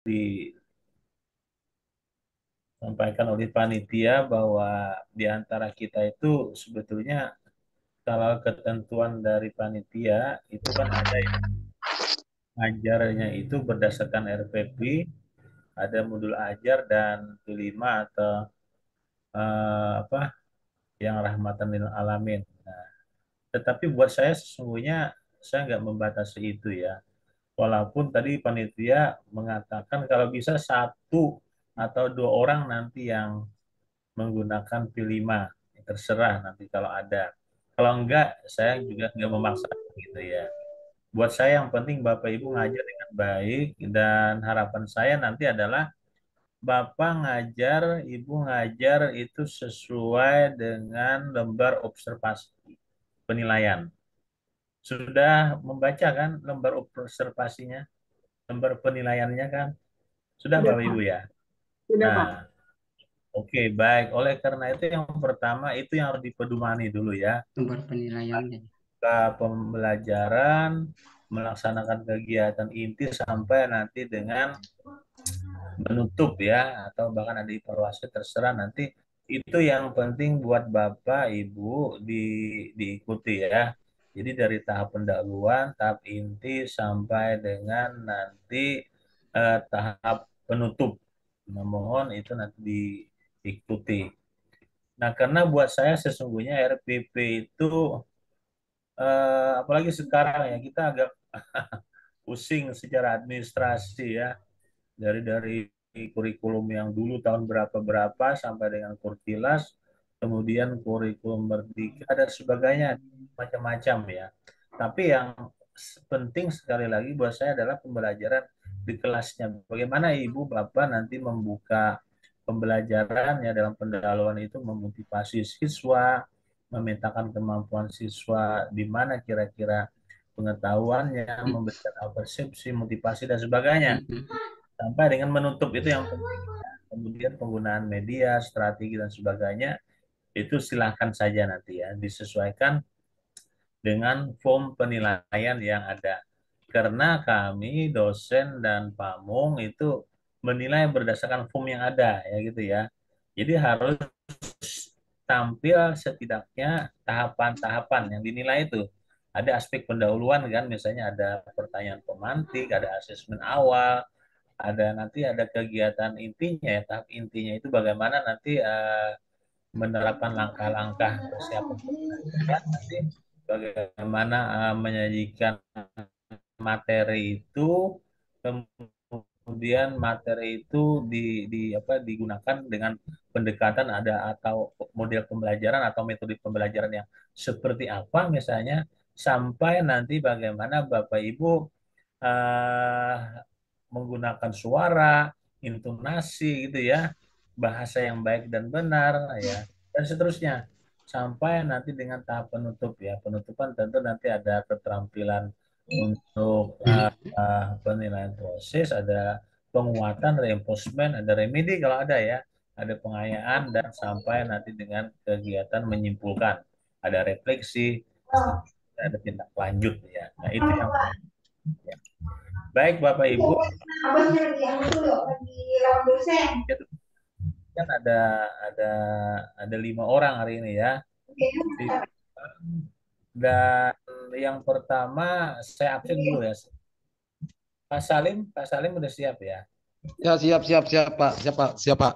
disampaikan oleh panitia bahwa di antara kita itu sebetulnya kalau ketentuan dari panitia itu kan ada yang ngajarnya itu berdasarkan RPP, ada modul ajar dan P5 atau apa yang rahmatan lil alamin. Nah, tetapi buat saya sesungguhnya saya nggak membatasi itu ya. Walaupun tadi panitia mengatakan kalau bisa satu atau dua orang nanti yang menggunakan P5, terserah nanti kalau ada. Kalau enggak, saya juga nggak memaksa gitu ya. Buat saya yang penting Bapak Ibu ngajar dengan baik dan harapan saya nanti adalah Bapak ngajar, Ibu ngajar itu sesuai dengan lembar observasi penilaian. Sudah membaca kan lembar observasinya, lembar penilaiannya kan? Sudah Sudah Bapak Pak, Ibu ya? sudah Nah, Pak. oke, baik. Oleh karena itu yang pertama itu yang harus dipedomani dulu ya. Lembar penilaiannya. Pembelajaran, melaksanakan kegiatan inti sampai nanti dengan menutup ya, atau bahkan ada evaluasi terserah nanti. Itu yang penting buat Bapak Ibu diikuti ya. Jadi dari tahap pendahuluan, tahap inti sampai dengan nanti tahap penutup. Nah, mohon itu nanti diikuti. Nah, karena buat saya sesungguhnya RPP itu apalagi sekarang ya kita agak pusing secara administrasi ya dari kurikulum yang dulu tahun berapa-berapa sampai dengan Kurtilas, kemudian kurikulum Merdeka dan sebagainya macam-macam ya. Tapi yang penting sekali lagi buat saya adalah pembelajaran di kelasnya. Bagaimana Ibu Bapak nanti membuka pembelajaran ya dalam pendahuluan itu memotivasi siswa, memetakan kemampuan siswa di mana kira-kira pengetahuannya, memberikan persepsi, motivasi dan sebagainya sampai dengan menutup itu yang penting. Kemudian penggunaan media, strategi dan sebagainya itu silahkan saja nanti ya disesuaikan dengan form penilaian yang ada. Karena kami dosen dan pamong itu menilai berdasarkan form yang ada ya gitu ya. Jadi harus tampil setidaknya tahapan-tahapan yang dinilai itu. Ada aspek pendahuluan kan, misalnya ada pertanyaan pemantik, ada asesmen awal, ada nanti ada kegiatan intinya ya, tahap intinya itu bagaimana nanti menerapkan langkah-langkah persiapan pengajian, nanti bagaimana menyajikan materi itu, kemudian materi itu apa digunakan dengan pendekatan ada atau model pembelajaran atau metode pembelajaran yang seperti apa misalnya sampai nanti bagaimana Bapak Ibu eh, menggunakan suara, intonasi gitu ya, bahasa yang baik dan benar ya, dan seterusnya sampai nanti dengan tahap penutup ya. Penutupan tentu nanti ada keterampilan untuk penilaian proses, ada penguatan, reinforcement, ada remedi kalau ada ya, ada pengayaan dan sampai nanti dengan kegiatan menyimpulkan, ada refleksi, ada tindak lanjut ya. Nah, itu yang ya. Baik Bapak Ibu, Abangnya lagi yang itu loh, lagi lawan dosen. kan ada ada 5 orang hari ini ya. Dan yang pertama saya absen dulu ya. Pak Salim udah siap ya. Ya, siap, siap, siap, Pak. Siap, Pak. Siap, Pak.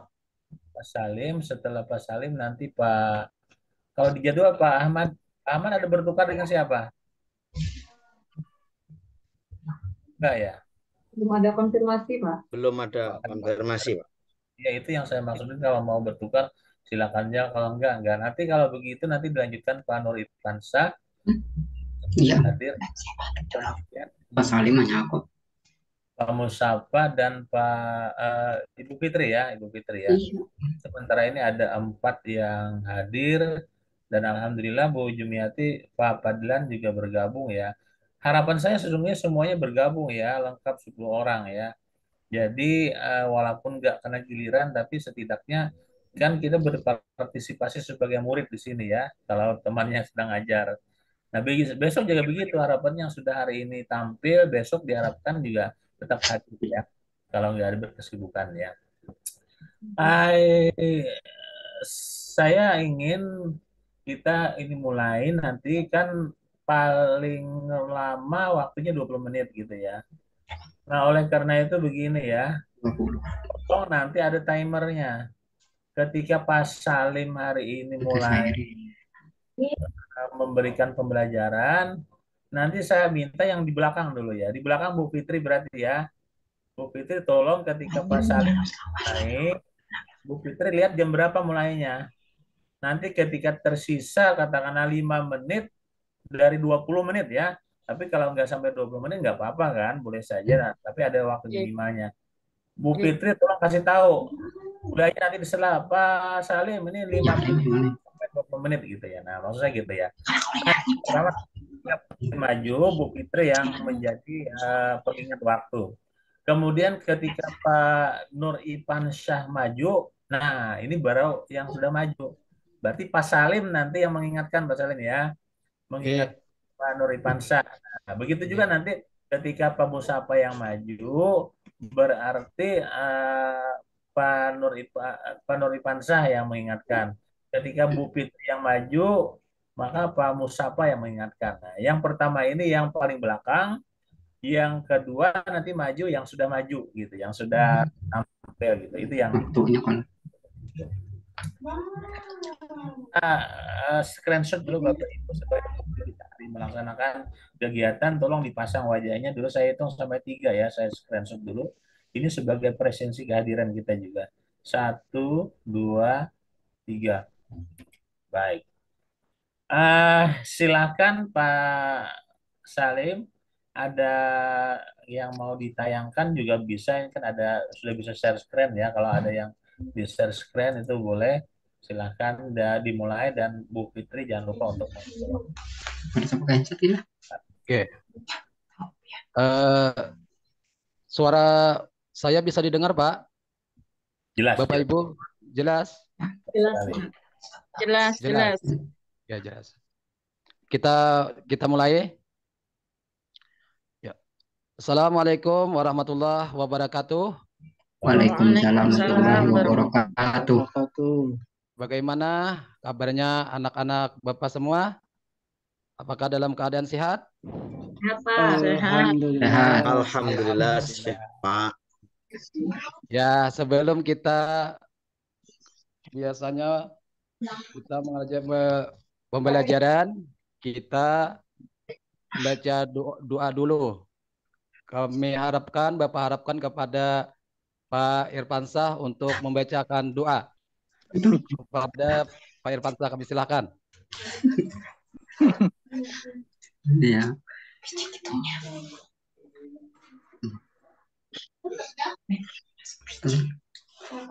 Pak Salim, setelah Pak Salim nanti kalau di jadwal Pak Ahmad, Pak Ahmad ada bertukar dengan siapa? Enggak ya? Belum ada konfirmasi, Pak. Belum ada konfirmasi, Pak. Ya itu yang saya maksudin kalau mau bertukar silakan aja, kalau enggak. Nanti kalau begitu nanti dilanjutkan Pak Nur Irfansyah Iya, hadir, kemudian Pak Salim hanya aku. Pak Musafa dan Ibu Fitri ya, Ibu Fitri ya. Iya. Sementara ini ada 4 yang hadir dan alhamdulillah Bu Jumiati, Pak Padlan juga bergabung ya. Harapan saya sesungguhnya semuanya bergabung ya, lengkap 10 orang ya. Jadi walaupun nggak kena giliran, tapi setidaknya kan kita berpartisipasi sebagai murid di sini ya, kalau temannya sedang ajar. Nah, besok juga begitu harapannya yang sudah hari ini tampil, besok diharapkan juga tetap hadir ya. kalau nggak ada kesibukan ya. I, saya ingin kita ini mulai nanti kan paling lama waktunya 20 menit gitu ya. Nah, oleh karena itu begini ya, 20. tolong nanti ada timernya. Ketika Pak Salim hari ini Tugas saya mulai ini. memberikan pembelajaran, nanti saya minta yang di belakang dulu ya. Di belakang Bu Fitri berarti ya. Bu Fitri tolong ketika Pak Salim naik, Bu Fitri lihat jam berapa mulainya. Nanti ketika tersisa katakanlah 5 menit dari 20 menit ya. Tapi kalau nggak sampai 20 menit nggak apa-apa kan, boleh saja. Nah, tapi ada waktu minimalnya. Bu Fitri tolong kasih tahu. Udahnya nanti diselah Pak Salim ini 5 Yang menit ini. sampai 20 menit gitu ya. Nah, maksud saya gitu ya. Nah, pertama maju Bu Fitri yang menjadi pengingat waktu. Kemudian ketika Pak Nur Ipan Syah maju, nah ini baru yang sudah maju. Berarti Pak Salim nanti yang mengingatkan Pak Salim ya, mengingat Oke. Pak Nur Ipan Syah. Nah, begitu juga nanti ketika Pak Musapa yang maju, berarti Pak Nur Ipan Syah yang mengingatkan. Ketika Bu Fitri yang maju, maka Pak Musapa yang mengingatkan. Nah, yang pertama ini yang paling belakang, yang kedua nanti maju yang sudah maju gitu, yang sudah tampil gitu. Itu yang Waktunya kan. screenshot dulu Bapak Ibu supaya kita melaksanakan kegiatan. Tolong dipasang wajahnya dulu. Saya hitung sampai 3 ya. Saya screenshot dulu. Ini sebagai presensi kehadiran kita juga. 1, 2, 3. Baik. Silakan Pak Salim. Ada yang mau ditayangkan juga bisa. Ini kan ada sudah bisa share screen ya. Kalau ada yang di share screen itu boleh. Silakan dimulai dan Bu Fitri jangan lupa untuk Ada sampai headset ya. Oke. Suara saya bisa didengar, Pak? jelas. Bapak Ibu, jelas? Jelas. Jelas. Ya, jelas. Kita mulai. Ya. Assalamualaikum warahmatullahi wabarakatuh. Waalaikumsalam warahmatullahi wabarakatuh. Bagaimana kabarnya anak-anak Bapak semua? Apakah dalam keadaan sehat? Sehat. Alhamdulillah, Pak. Ya, sebelum kita biasanya kita mengajar pembelajaran, kita baca doa dulu. Kami Bapak harapkan kepada Pak Irfansah untuk membacakan doa. Kepada Pak Irfansah kami silakan. Ya.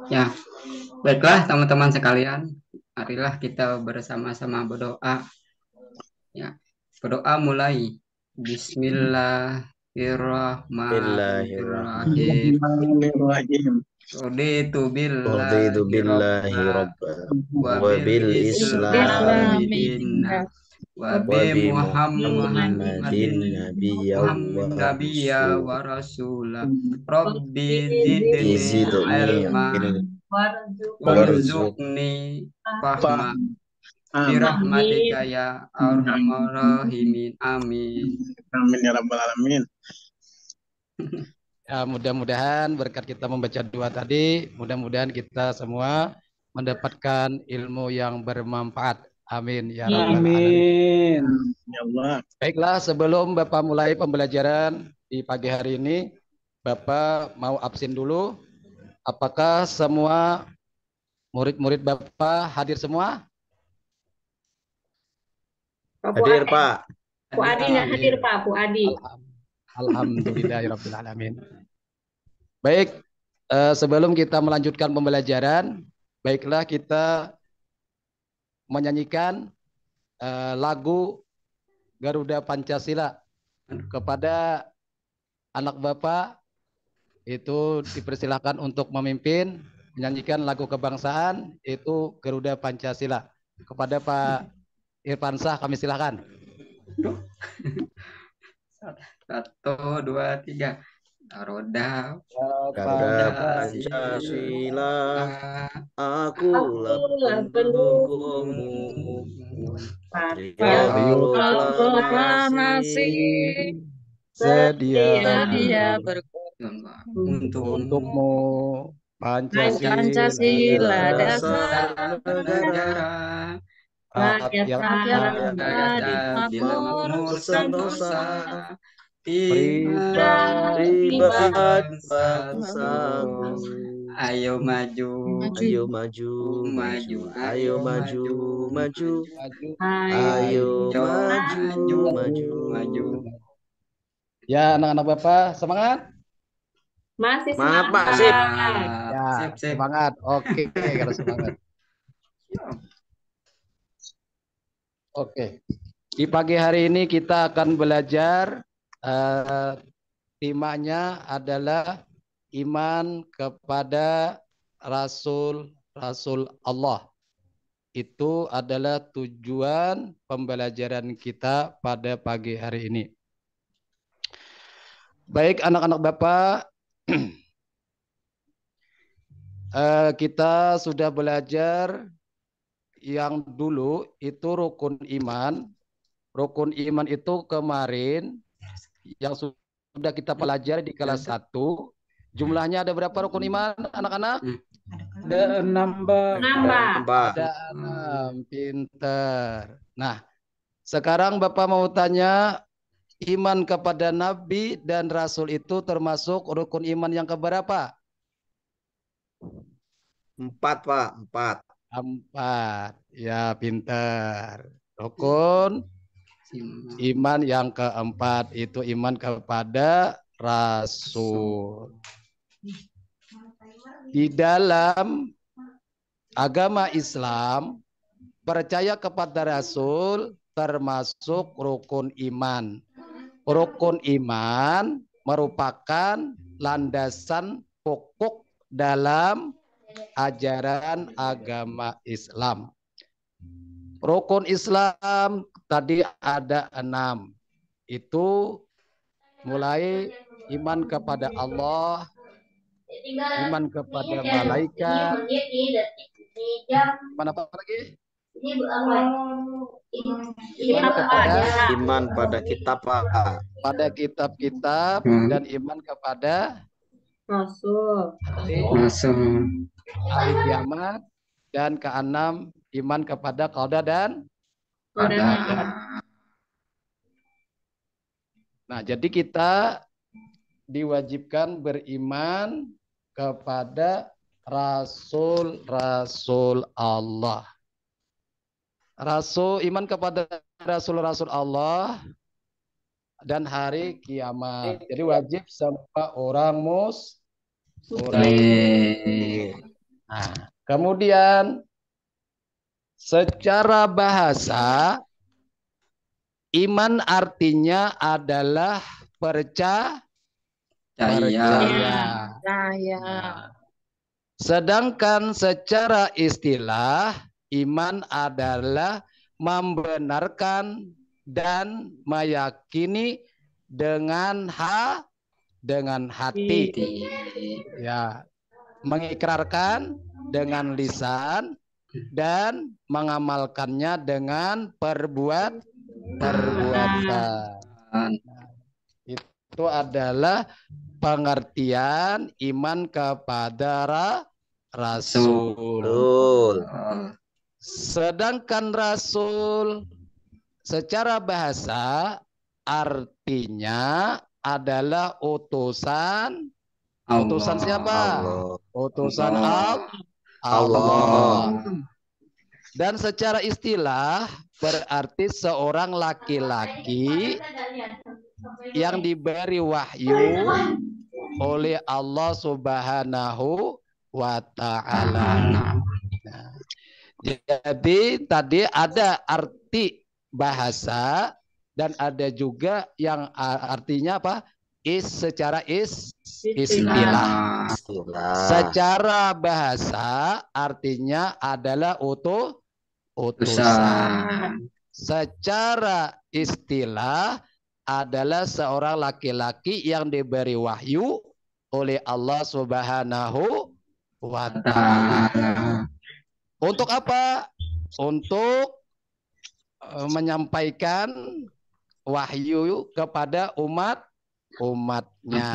Ya, baiklah teman-teman sekalian, marilah kita bersama-sama berdoa. Ya, berdoa mulai. Bismillahirrahmanirrahim. Raditu billahi rabba wa bil islami dinna wa bi Muhammadin nabiyya wa rasula. Rabbi zidni ilma warzuqni fahma birahmatika ya arhamar rahimin. Amin. Amin ya rabbal alamin. Ya, mudah-mudahan berkat kita membaca doa tadi, mudah-mudahan kita semua mendapatkan ilmu yang bermanfaat. Amin ya rabbal alamin. Ya Allah. Baiklah, sebelum Bapak mulai pembelajaran di pagi hari ini, Bapak mau absen dulu. Apakah semua murid-murid Bapak hadir semua? Hadir, Pak. Bu Adi nggak hadir, Pak. Bu Adi. Alhamdulillahirabbil alamin. Baik, sebelum kita melanjutkan pembelajaran, baiklah kita menyanyikan lagu Garuda Pancasila kepada anak Bapak. Itu dipersilahkan untuk memimpin menyanyikan lagu kebangsaan, itu Garuda Pancasila. Kepada Pak Irfansah kami silakan. 1, 2, 3. Roda Roda Pancasila, Pancasila, akulah pendukungmu. Patriot Proklamasi, sedia untukmu untukmu Pancasila Pancasila dasar dasar negara, rakyat rakyat makmur sentosa, pribadi pribadi bangsamu. bangsamu. Ayo maju, Ayo maju, maju, ayo maju, maju, Maju, ayo maju, maju. maju. ya anak-anak Bapak semangat Masih Semangat Pak, semangat. sip. ya Sip. semangat oke kalau semangat oke di pagi hari ini kita akan belajar temanya adalah iman kepada Rasul Allah. Itu adalah tujuan pembelajaran kita pada pagi hari ini. Baik anak-anak Bapak, kita sudah belajar yang dulu itu rukun iman. Rukun iman itu kemarin yang sudah kita pelajari di kelas 1. Jumlahnya ada berapa rukun iman anak-anak? Ada 6, Pak. Pak. Ada 6. Pinter. Nah, sekarang Bapak mau tanya, iman kepada Nabi dan Rasul itu termasuk rukun iman yang keberapa? 4 Pak, 4. 4. Ya, pinter. Rukun iman yang keempat itu iman kepada Rasul. Di dalam agama Islam, percaya kepada Rasul termasuk rukun iman. Rukun iman merupakan landasan pokok dalam ajaran agama Islam. Rukun Islam tadi ada 6. Itu mulai iman kepada Allah, iman kepada malaikat, iman apa lagi? Iman pada kitab Pak. Pada kitab-kitab dan iman kepada Rasul. hari kiamat, dan keenam iman kepada qada dan Qadar. Nah, jadi kita diwajibkan beriman kepada Rasul-Rasul Allah. Iman kepada Rasul-Rasul Allah dan hari kiamat. Jadi wajib semua orang muslim. Nah, kemudian secara bahasa iman artinya adalah percaya. Sedangkan secara istilah iman adalah membenarkan dan meyakini dengan hati. Ya, mengikrarkan dengan lisan dan mengamalkannya dengan perbuatan. Itu adalah pengertian iman kepada Rasul. Sedangkan Rasul secara bahasa artinya adalah utusan. Utusan siapa? Utusan Allah. Dan secara istilah berarti seorang laki-laki yang diberi wahyu oleh Allah Subhanahu wa Ta'ala. Nah, jadi tadi ada arti bahasa dan ada juga yang artinya apa? Secara istilah. Secara bahasa artinya adalah utusan. Secara istilah adalah seorang laki-laki yang diberi wahyu oleh Allah Subhanahu wa Ta'ala. Untuk apa? Untuk menyampaikan wahyu kepada umatnya.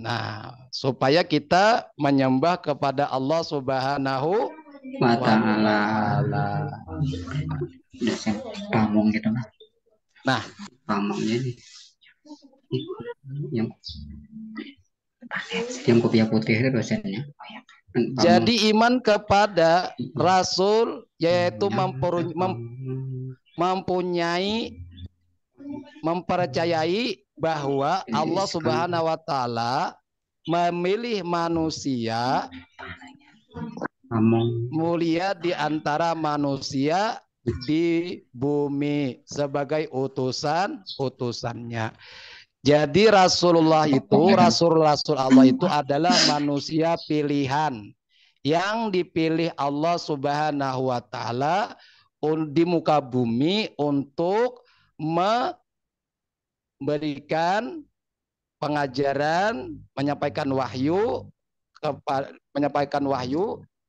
Nah, supaya kita menyembah kepada Allah Subhanahu wa wa ta'ala. Ta'ala. Dosen pamong gitu Mas. Nah, Pamongnya nih. Yang kopiah putih itu dosennya. Pamong. jadi iman kepada Rasul yaitu mempercayai bahwa Allah Subhanahu wa Ta'ala memilih manusia mulia di antara manusia di bumi sebagai utusannya. Jadi Rasulullah itu, Rasul-Rasul Allah itu adalah manusia pilihan yang dipilih Allah Subhanahu wa Ta'ala di muka bumi untuk memberikan pengajaran, menyampaikan wahyu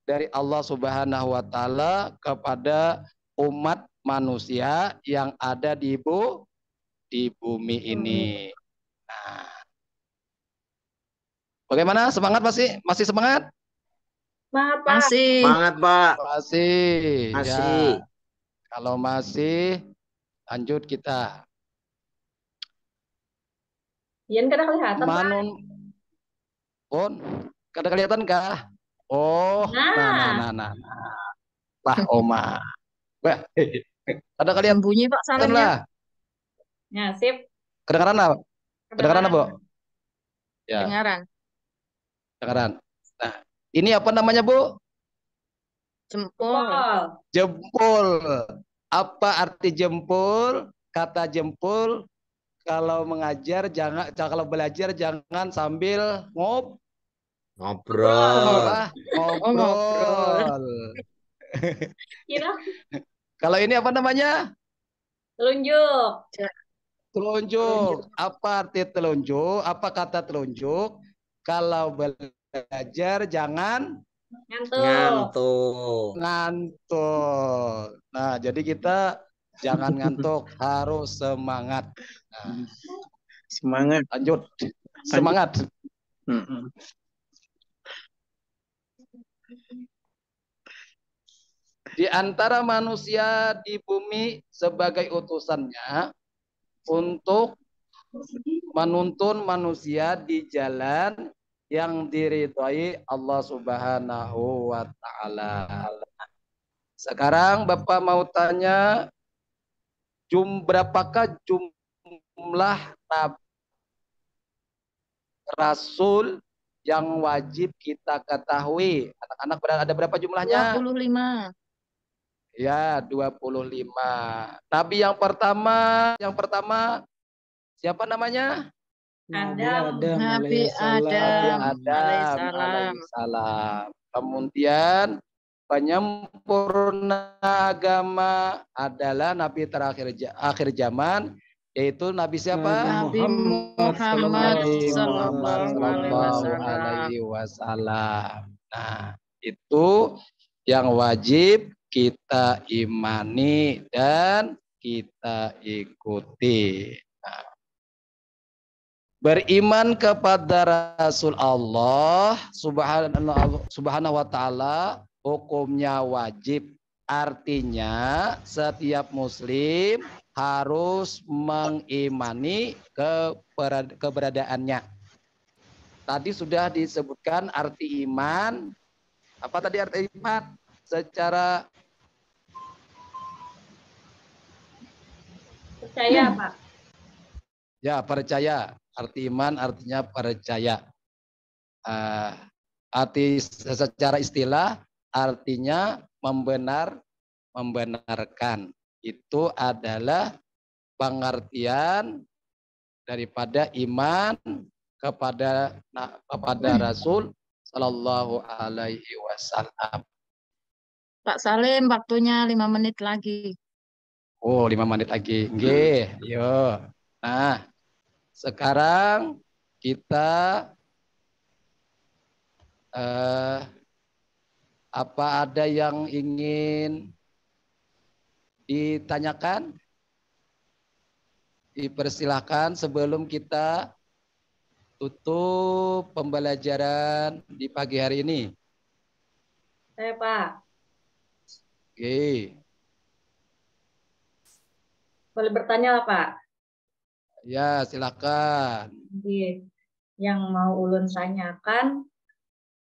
dari Allah Subhanahu wa Ta'ala kepada umat manusia yang ada di bumi ini. Nah, bagaimana, semangat masih semangat? Masih. Semangat, Pak. Masih. Masih. Ya. Kalau masih, lanjut kita. Ian kada kelihatan, Pak. Kada kelihatan kah? Oh, nah. Pak Oma. Wah, ada kelihatan Bunyi Pak kan salahnya. lah. Ya, sip. Kedengaran apa? Kedengaran apa, Bu? Ya, Dengaran. kedengaran. Nah, ini apa namanya, Bu? Jempol. Jempol. Apa arti jempol? Kata jempol kalau mengajar jangan, kalau belajar jangan sambil Ngobrol. ngobrol. Kira Kalau ini apa namanya? telunjuk. Telunjuk. Apa arti telunjuk? Apa kata telunjuk? Kalau belajar jangan Ngantuk. Nah, jadi kita jangan ngantuk, harus semangat. Nah, Semangat. lanjut. Semangat. Di antara manusia di bumi sebagai utusannya untuk menuntun manusia di jalan yang diridhoi Allah Subhanahu wa Ta'ala. Sekarang Bapak mau tanya, berapakah jumlah Rasul yang wajib kita ketahui? Anak-anak ada berapa jumlahnya? 25. Ya, 25. Nabi yang pertama siapa namanya? Nabi Adam alaihissalam. Kemudian penyempurna agama adalah Nabi terakhir akhir zaman, yaitu Nabi siapa? Nabi Muhammad sallallahu alaihi wasallam. Nah, itu yang wajib kita imani dan kita ikuti. Nah, beriman kepada Rasul Allah Subhanahu wa Ta'ala hukumnya wajib. Artinya setiap muslim harus mengimani keberadaannya. Tadi sudah disebutkan arti iman. Apa tadi arti iman? Secara percaya, Pak. Ya, percaya. Arti iman artinya percaya. Arti secara istilah artinya membenarkan. Itu adalah pengertian daripada iman kepada Rasul Sallallahu Alaihi Wasallam. Pak Salim, waktunya 5 menit lagi. Oh, 5 menit lagi. Nggih, yo. Nah, sekarang kita apa ada yang ingin ditanyakan? Dipersilahkan sebelum kita tutup pembelajaran di pagi hari ini. Saya Pak, Oke. boleh bertanya lah Pak. Ya, silakan. Jadi, yang mau Ulun tanyakan,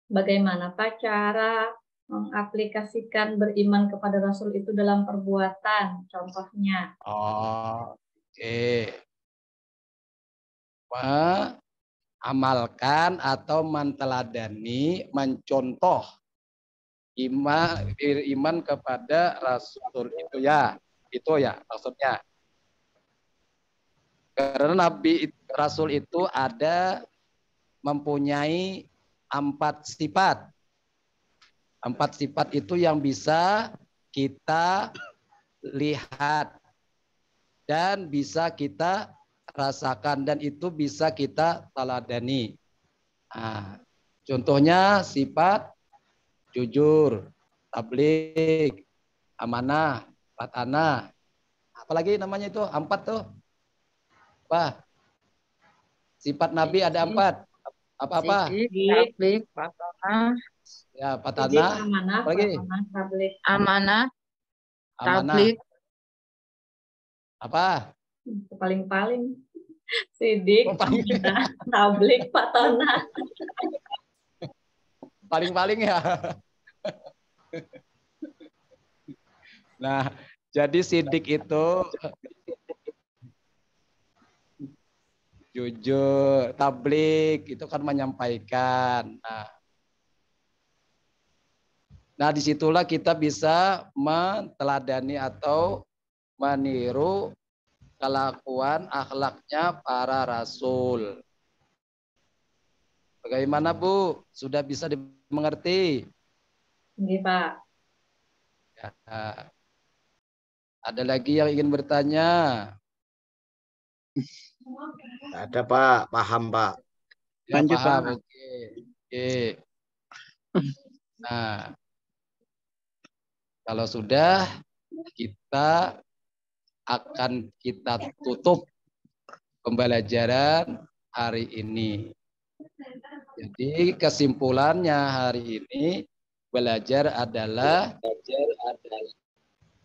bagaimana Pak cara mengaplikasikan beriman kepada Rasul itu dalam perbuatan? Contohnya. Oh, oke. Mengamalkan atau menteladani, mencontoh beriman kepada Rasul itu ya. Itu ya maksudnya. Karena Nabi Rasul itu mempunyai 4 sifat. 4 sifat itu yang bisa kita lihat dan bisa kita rasakan dan itu bisa kita teladani. Nah, contohnya sifat jujur, tabligh, amanah, patanah. Apalagi namanya itu 4 tuh. Wah, sifat Nabi ada 4. Apa-apa? Tabligh, patanah, Ya, patanah. Amanah, Apalagi? patanah, tabligh. amanah, Amanah. tabligh, Apa? Paling-paling. Sidik, Oh, paling. amanah, tabligh, patanah. Paling-paling ya. Nah, jadi sidik itu jujur, tabligh itu kan menyampaikan. Nah, disitulah kita bisa menteladani atau meniru kelakuan akhlaknya para rasul. Bagaimana Bu? Sudah bisa dimengerti? Ini Pak. Ya. Ada lagi yang ingin bertanya? Ada Pak, paham Pak. Ya, Lanjut, paham. Pak. Oke. Nah, kalau sudah kita akan kita tutup pembelajaran hari ini. Jadi kesimpulannya hari ini belajar adalah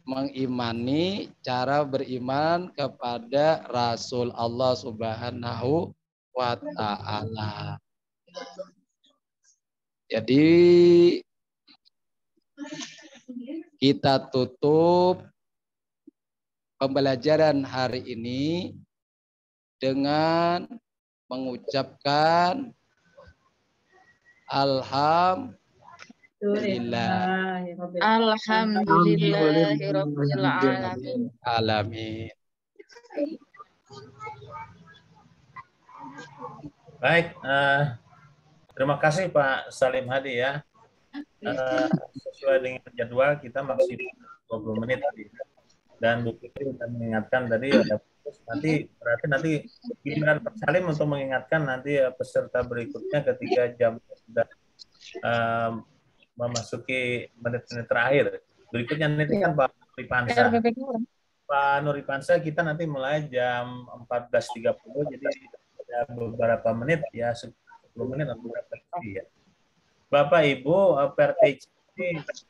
mengimani cara beriman kepada Rasul Allah Subhanahu wa Ta'ala. Jadi kita tutup pembelajaran hari ini dengan mengucapkan alhamdulillah. alhamdulillahirabbil Alamin. Baik, terima kasih Pak Salim Hadi ya. Sesuai dengan jadwal kita maksimal 20 menit tadi. Dan Bu Fitri sudah mengingatkan tadi ada nanti giliran Pak Salim untuk mengingatkan nanti peserta berikutnya ketika jam sudah memasuki menit-menit terakhir. Berikutnya nanti kan Pak Nuripansa. Pak Nuripansa kita nanti mulai jam 14.30, jadi ada beberapa menit ya, 10 menit atau berapa ya. Bapak Ibu, PRTC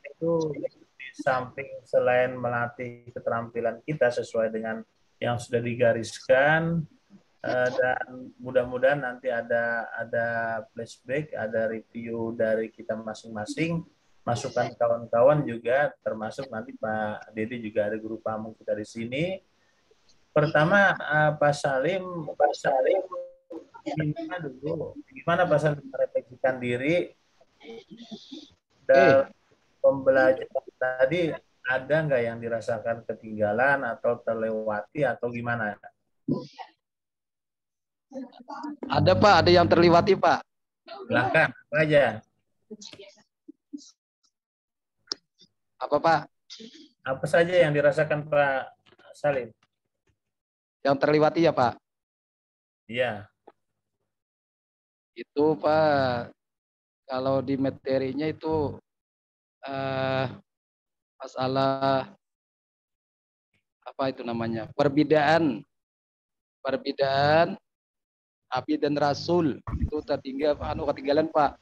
itu di samping selain melatih keterampilan kita sesuai dengan yang sudah digariskan, dan mudah-mudahan nanti ada flashback, ada review dari kita masing-masing, masukan kawan-kawan juga, termasuk nanti Pak Dedi juga ada guru pamung kita di sini. Pertama, Pak Salim gimana Pak Salim merefleksikan diri dalam pembelajaran tadi, ada nggak yang dirasakan ketinggalan atau terlewati atau gimana? Ada Pak, ada yang terlewati Pak. Silakan, apa aja? Apa Pak? Apa saja yang dirasakan Pak Salim? Yang terlewati ya Pak? Iya. Itu Pak, kalau di materinya itu masalah apa itu namanya? Perbedaan Nabi dan Rasul itu ketinggalan Pak.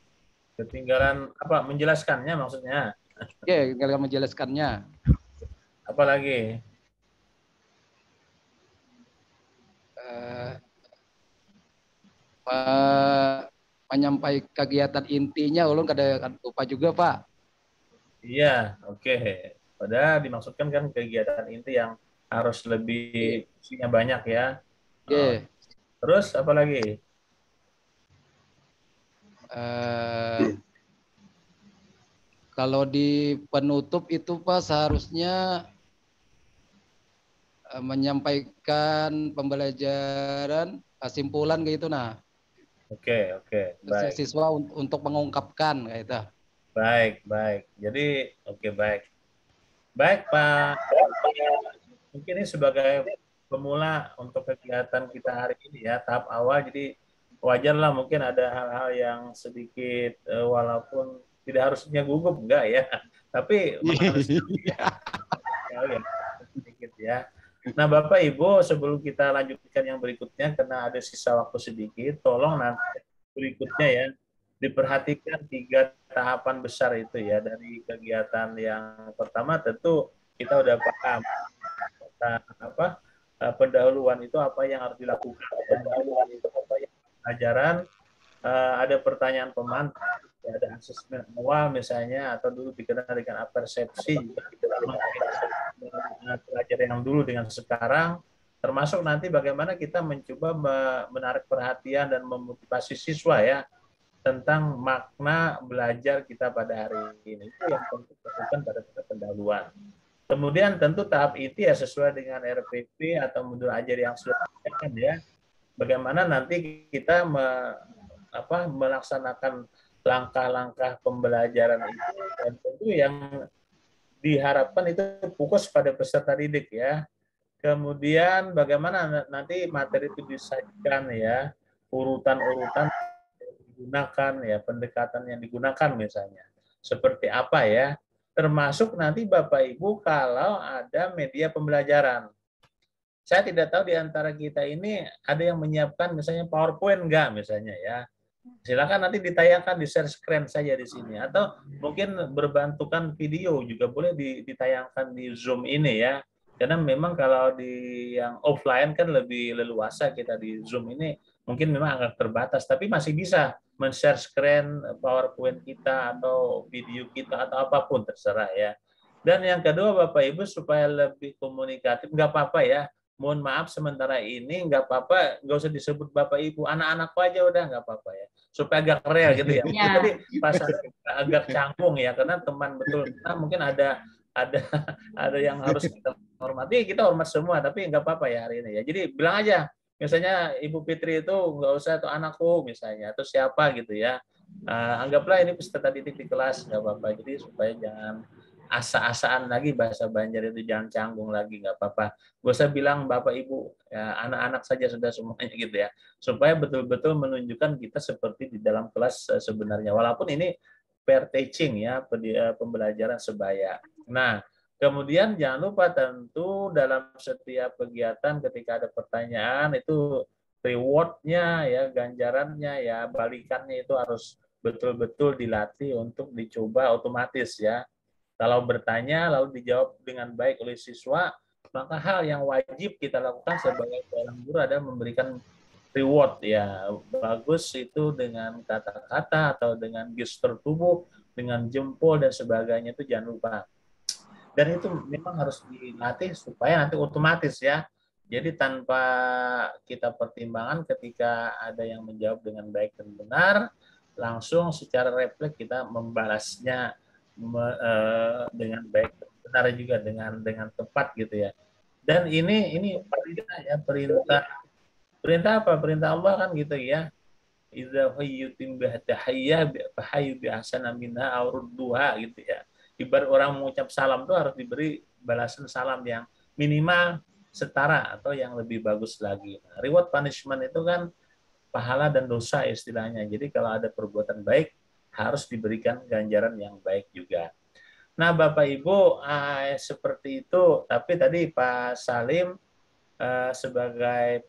Ketinggalan apa? Menjelaskannya maksudnya. Oke, tinggal menjelaskannya. Apalagi? Menyampaikan kegiatan intinya ulun kadang lupa juga Pak. Iya, oke. Padahal dimaksudkan kan kegiatan inti yang harus lebih isinya banyak ya. Oke. Terus apa lagi? Kalau di penutup itu Pak seharusnya menyampaikan pembelajaran kesimpulan gitu nah. Oke, baik. Siswa untuk mengungkapkan kayak itu. Baik. Jadi oke, baik. Baik, Pak. Mungkin ini sebagai pemula untuk kegiatan kita hari ini ya, tahap awal. Jadi wajarlah mungkin ada hal-hal yang sedikit walaupun tidak harusnya gugup, enggak ya. Tapi sedikit ya. Nah, Bapak Ibu, sebelum kita lanjutkan yang berikutnya, karena ada sisa waktu sedikit, tolong nanti berikutnya ya, diperhatikan 3 tahapan besar itu ya. Dari kegiatan yang pertama tentu kita udah paham pendahuluan itu apa yang harus dilakukan. Pendahuluan itu apa yang pelajaran, ada pertanyaan pemantik, ada asesmen awal misalnya, atau dulu dikenal dengan persepsi, belajar yang dulu dengan sekarang, termasuk nanti bagaimana kita mencoba menarik perhatian dan memotivasi siswa ya tentang makna belajar kita pada hari ini. Itu yang tentu dilakukan pada tahap pendahuluan. Kemudian tentu tahap inti ya sesuai dengan RPP atau modul ajar yang sudah disediakan ya. Bagaimana nanti kita melaksanakan langkah-langkah pembelajaran itu, dan tentu yang diharapkan itu fokus pada peserta didik ya. Kemudian bagaimana nanti materi itu disajikan ya, urutan-urutan yang digunakan ya, pendekatan yang digunakan misalnya. Seperti apa ya? Termasuk nanti Bapak Ibu kalau ada media pembelajaran. Saya tidak tahu di antara kita ini ada yang menyiapkan misalnya PowerPoint enggak misalnya ya. Silakan nanti ditayangkan di share screen saja di sini, atau mungkin berbantukan video juga boleh ditayangkan di Zoom ini ya. Karena memang kalau di yang offline kan lebih leluasa, kita di Zoom ini mungkin memang agak terbatas, tapi masih bisa men-share screen PowerPoint kita atau video kita atau apapun terserah ya. Dan yang kedua Bapak Ibu supaya lebih komunikatif, nggak apa-apa ya. Mohon maaf sementara ini nggak apa-apa, nggak usah disebut Bapak Ibu, anak-anakku aja udah nggak apa-apa ya, supaya agak real gitu ya. Mungkin tadi pas agak canggung ya, karena teman betul. Nah, mungkin ada yang harus kita hormati, kita hormat semua, tapi nggak apa-apa ya hari ini ya. Jadi bilang aja, misalnya Ibu Fitri itu nggak usah, itu anakku misalnya, atau siapa gitu ya. Anggaplah ini peserta didik di kelas, nggak apa-apa. Jadi supaya jangan asa-asaan lagi, bahasa Banjar itu jangan canggung lagi, nggak apa-apa. Gak usah bilang Bapak Ibu, ya, anak-anak saja sudah semuanya gitu ya. Supaya betul-betul menunjukkan kita seperti di dalam kelas sebenarnya. Walaupun ini pair teaching ya, pembelajaran sebaya. Nah, kemudian jangan lupa tentu dalam setiap kegiatan ketika ada pertanyaan itu reward-nya ya, ganjarannya ya, balikannya itu harus betul-betul dilatih untuk dicoba otomatis ya. Kalau bertanya lalu dijawab dengan baik oleh siswa, maka hal yang wajib kita lakukan sebagai seorang guru adalah memberikan reward ya. Bagus itu dengan kata-kata atau dengan gestur tubuh, dengan jempol dan sebagainya, itu jangan lupa. Dan itu memang harus dilatih supaya nanti otomatis ya. Jadi tanpa kita pertimbangan, ketika ada yang menjawab dengan baik dan benar, langsung secara refleks kita membalasnya dengan baik, benar juga, dengan tepat gitu ya. Dan ini perintah ya, perintah apa? Perintah Allah kan gitu ya. Idza hayyutum bitahiyyah fahayyu bi ahsana minha aw rudduha gitu ya. Ibarat orang mengucap salam tuh harus diberi balasan salam yang minimal setara atau yang lebih bagus lagi. Nah, reward punishment itu kan pahala dan dosa istilahnya. Jadi kalau ada perbuatan baik harus diberikan ganjaran yang baik juga. Nah, Bapak Ibu, seperti itu. Tapi tadi Pak Salim sebagai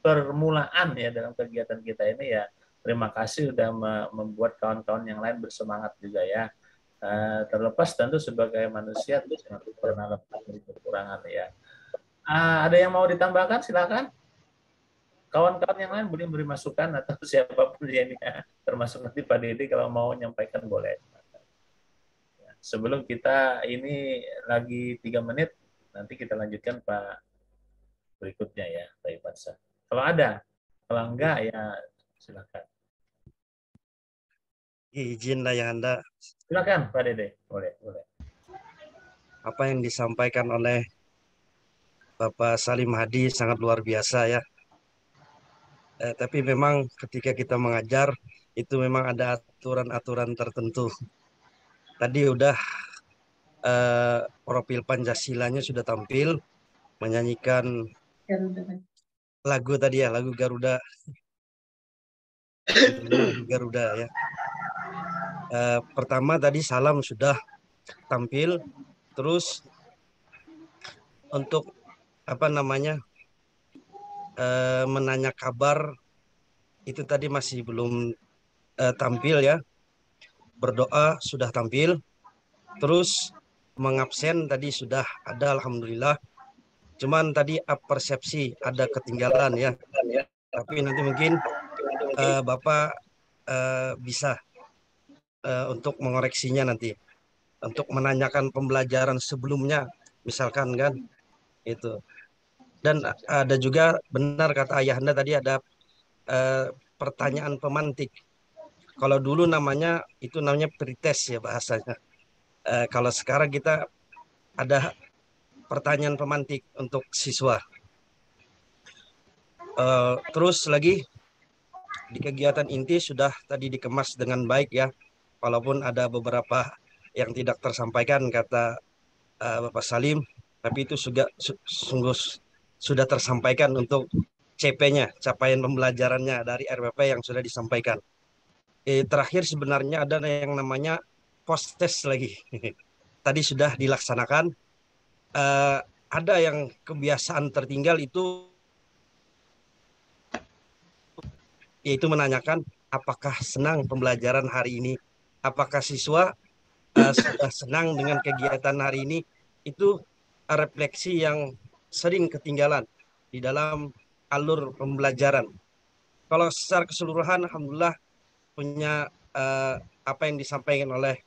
permulaan ya dalam kegiatan kita ini ya, terima kasih sudah membuat kawan-kawan yang lain bersemangat juga ya. Terlepas tentu sebagai manusia itu pernah lepas dari kekurangan ya. Ada yang mau ditambahkan? Silakan. Kawan-kawan yang lain boleh beri masukan atau siapapun ini ya, termasuk nanti Pak Dede kalau mau menyampaikan boleh. Sebelum kita ini lagi 3 menit, nanti kita lanjutkan Pak berikutnya ya, Pak Ipansa. Kalau ada, kalau enggak ya silakan. Izin Ayahanda, Silakan Pak Dede, boleh, boleh. apa yang disampaikan oleh Bapak Salim Hadi sangat luar biasa ya. Tapi memang ketika kita mengajar itu memang ada aturan-aturan tertentu. Tadi udah profil Pancasilanya sudah tampil menyanyikan lagu tadi ya, lagu Garuda. Lagu Garuda ya. Pertama tadi salam sudah tampil, terus untuk apa namanya menanya kabar itu tadi masih belum tampil ya. Berdoa sudah tampil, terus mengabsen tadi sudah ada alhamdulillah. Cuman tadi persepsi ada ketinggalan ya. Tapi nanti mungkin Bapak bisa untuk mengoreksinya nanti, untuk menanyakan pembelajaran sebelumnya misalkan kan itu. Dan ada juga benar kata Ayahanda tadi ada pertanyaan pemantik. Kalau dulu namanya pretest ya bahasanya. Kalau sekarang kita ada pertanyaan pemantik untuk siswa. Terus lagi di kegiatan inti sudah tadi dikemas dengan baik ya. Walaupun ada beberapa yang tidak tersampaikan kata Bapak Salim, tapi itu sungguh sudah tersampaikan untuk CP-nya, capaian pembelajarannya dari RPP yang sudah disampaikan. Terakhir sebenarnya ada yang namanya post test lagi. Tadi sudah dilaksanakan. Ada yang kebiasaan tertinggal itu yaitu menanyakan apakah senang pembelajaran hari ini, apakah siswa sudah senang dengan kegiatan hari ini. Itu refleksi yang sering ketinggalan di dalam alur pembelajaran. Kalau secara keseluruhan alhamdulillah punya apa yang disampaikan oleh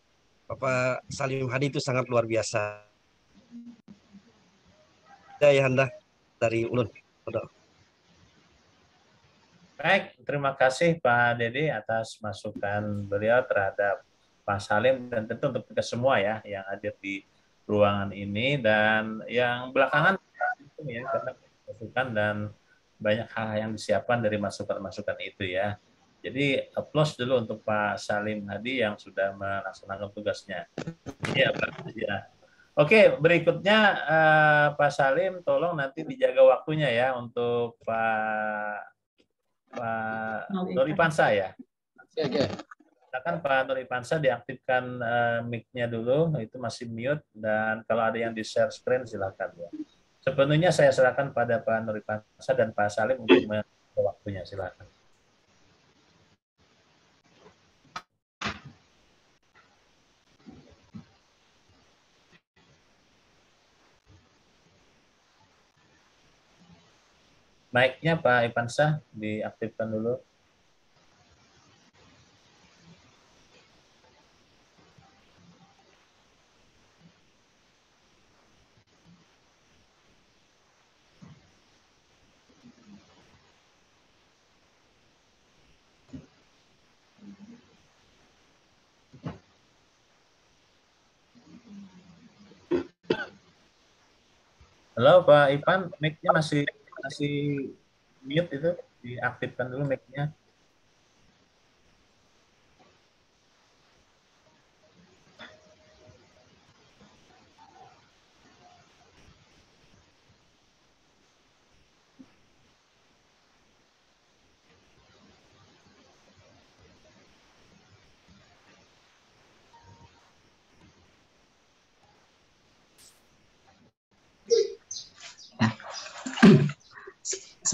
Bapak Salim Hadi itu sangat luar biasa. Ya Anda dari Ulun. Baik, terima kasih Pak Dede atas masukan beliau terhadap Pak Salim dan tentu untuk kita semua ya yang hadir di ruangan ini dan yang belakangan ya karena masukan dan banyak hal yang disiapkan dari masukan-masukan itu ya. Jadi applause dulu untuk Pak Salim Hadi yang sudah melaksanakan tugasnya. Iya, Pak. Ya. Oke, berikutnya Pak Salim tolong nanti dijaga waktunya ya untuk Pak Nuripansa ya. Oke. Silakan Pak Nuripansa diaktifkan mic-nya dulu, itu masih mute dan kalau ada yang di share screen silakan ya. Sepenuhnya saya serahkan pada Pak Nuripansa dan Pak Salim untuk menjaga waktunya, silakan. Mic-nya Pak Ipansa diaktifkan dulu. Halo Pak Ipan, mic-nya masih mute itu, diaktifkan dulu mic-nya.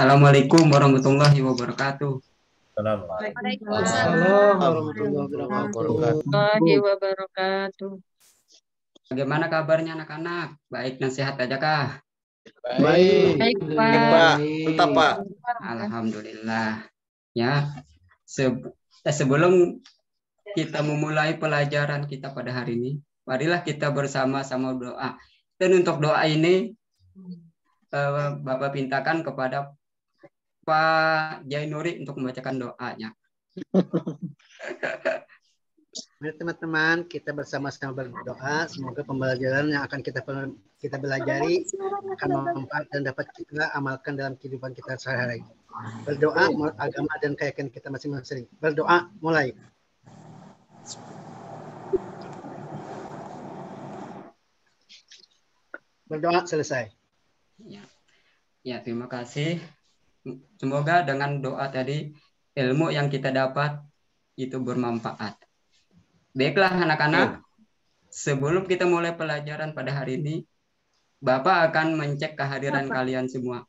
Assalamualaikum warahmatullahi wabarakatuh. Waalaikumsalam warahmatullahi wabarakatuh. Warahmatullahi wabarakatuh. Bagaimana kabarnya anak-anak? Baik dan sehat aja kah? Baik. Baik, Baik, Pak. Pak. Mantap, Pak. Alhamdulillah. Ya, sebelum kita memulai pelajaran kita pada hari ini, marilah kita bersama-sama doa. Dan untuk doa ini, Bapak pintakan kepada Pak Jainuri untuk membacakan doanya. Mari teman-teman, kita bersama-sama berdoa. Semoga pembelajaran yang akan kita belajari akan bermanfaat dan dapat kita amalkan dalam kehidupan kita sehari-hari. Berdoa menurut agama dan keyakinan kita masing-masing. Berdoa mulai. Berdoa selesai. Ya, terima kasih. Semoga dengan doa tadi ilmu yang kita dapat itu bermanfaat. Baiklah anak-anak, sebelum kita mulai pelajaran pada hari ini, Bapak akan mencek kehadiran kalian semua.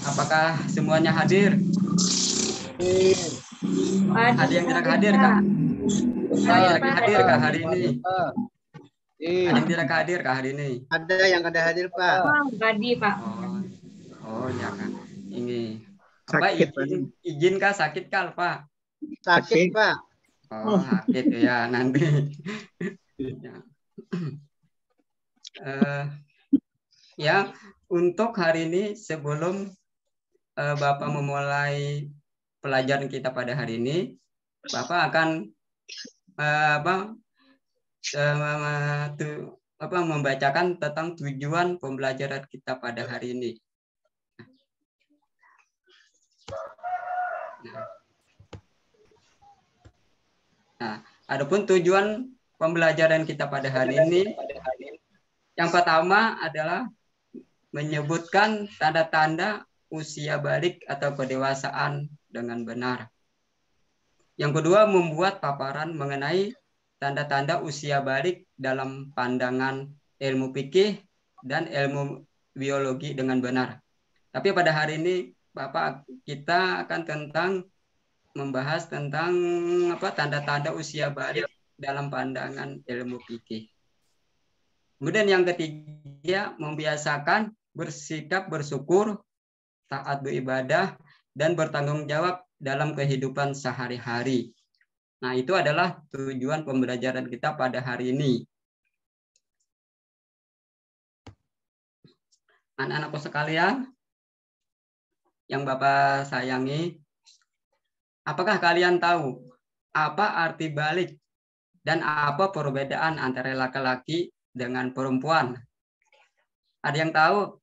Apakah semuanya hadir? Ada yang tidak hadir kah? Ada yang hadir kah hari ini? Ada yang tidak hadir kah hari ini? Ada yang ada hadir, Pak. Tadi, Pak. Oh ya kan. Ini Pak izin kah sakit kah Pak? Sakit, Pak. Oh, sakit ya nanti. Ya, untuk hari ini sebelum Bapak memulai pelajaran kita pada hari ini, Bapak akan membacakan tentang tujuan pembelajaran kita pada hari ini. Nah, adapun tujuan pembelajaran kita pada hari ini, yang pertama adalah menyebutkan tanda-tanda usia balik atau kedewasaan dengan benar. Yang kedua, membuat paparan mengenai tanda-tanda usia balik dalam pandangan ilmu fikih dan ilmu biologi dengan benar. Tapi pada hari ini, Bapak, kita akan membahas tentang tanda-tanda usia balik dalam pandangan ilmu fikih. Kemudian yang ketiga, membiasakan bersikap bersyukur, taat beribadah, dan bertanggung jawab dalam kehidupan sehari-hari. Nah, itu adalah tujuan pembelajaran kita pada hari ini. Anak-anakku sekalian, yang Bapak sayangi, apakah kalian tahu apa arti balik dan apa perbedaan antara laki-laki dengan perempuan? Ada yang tahu?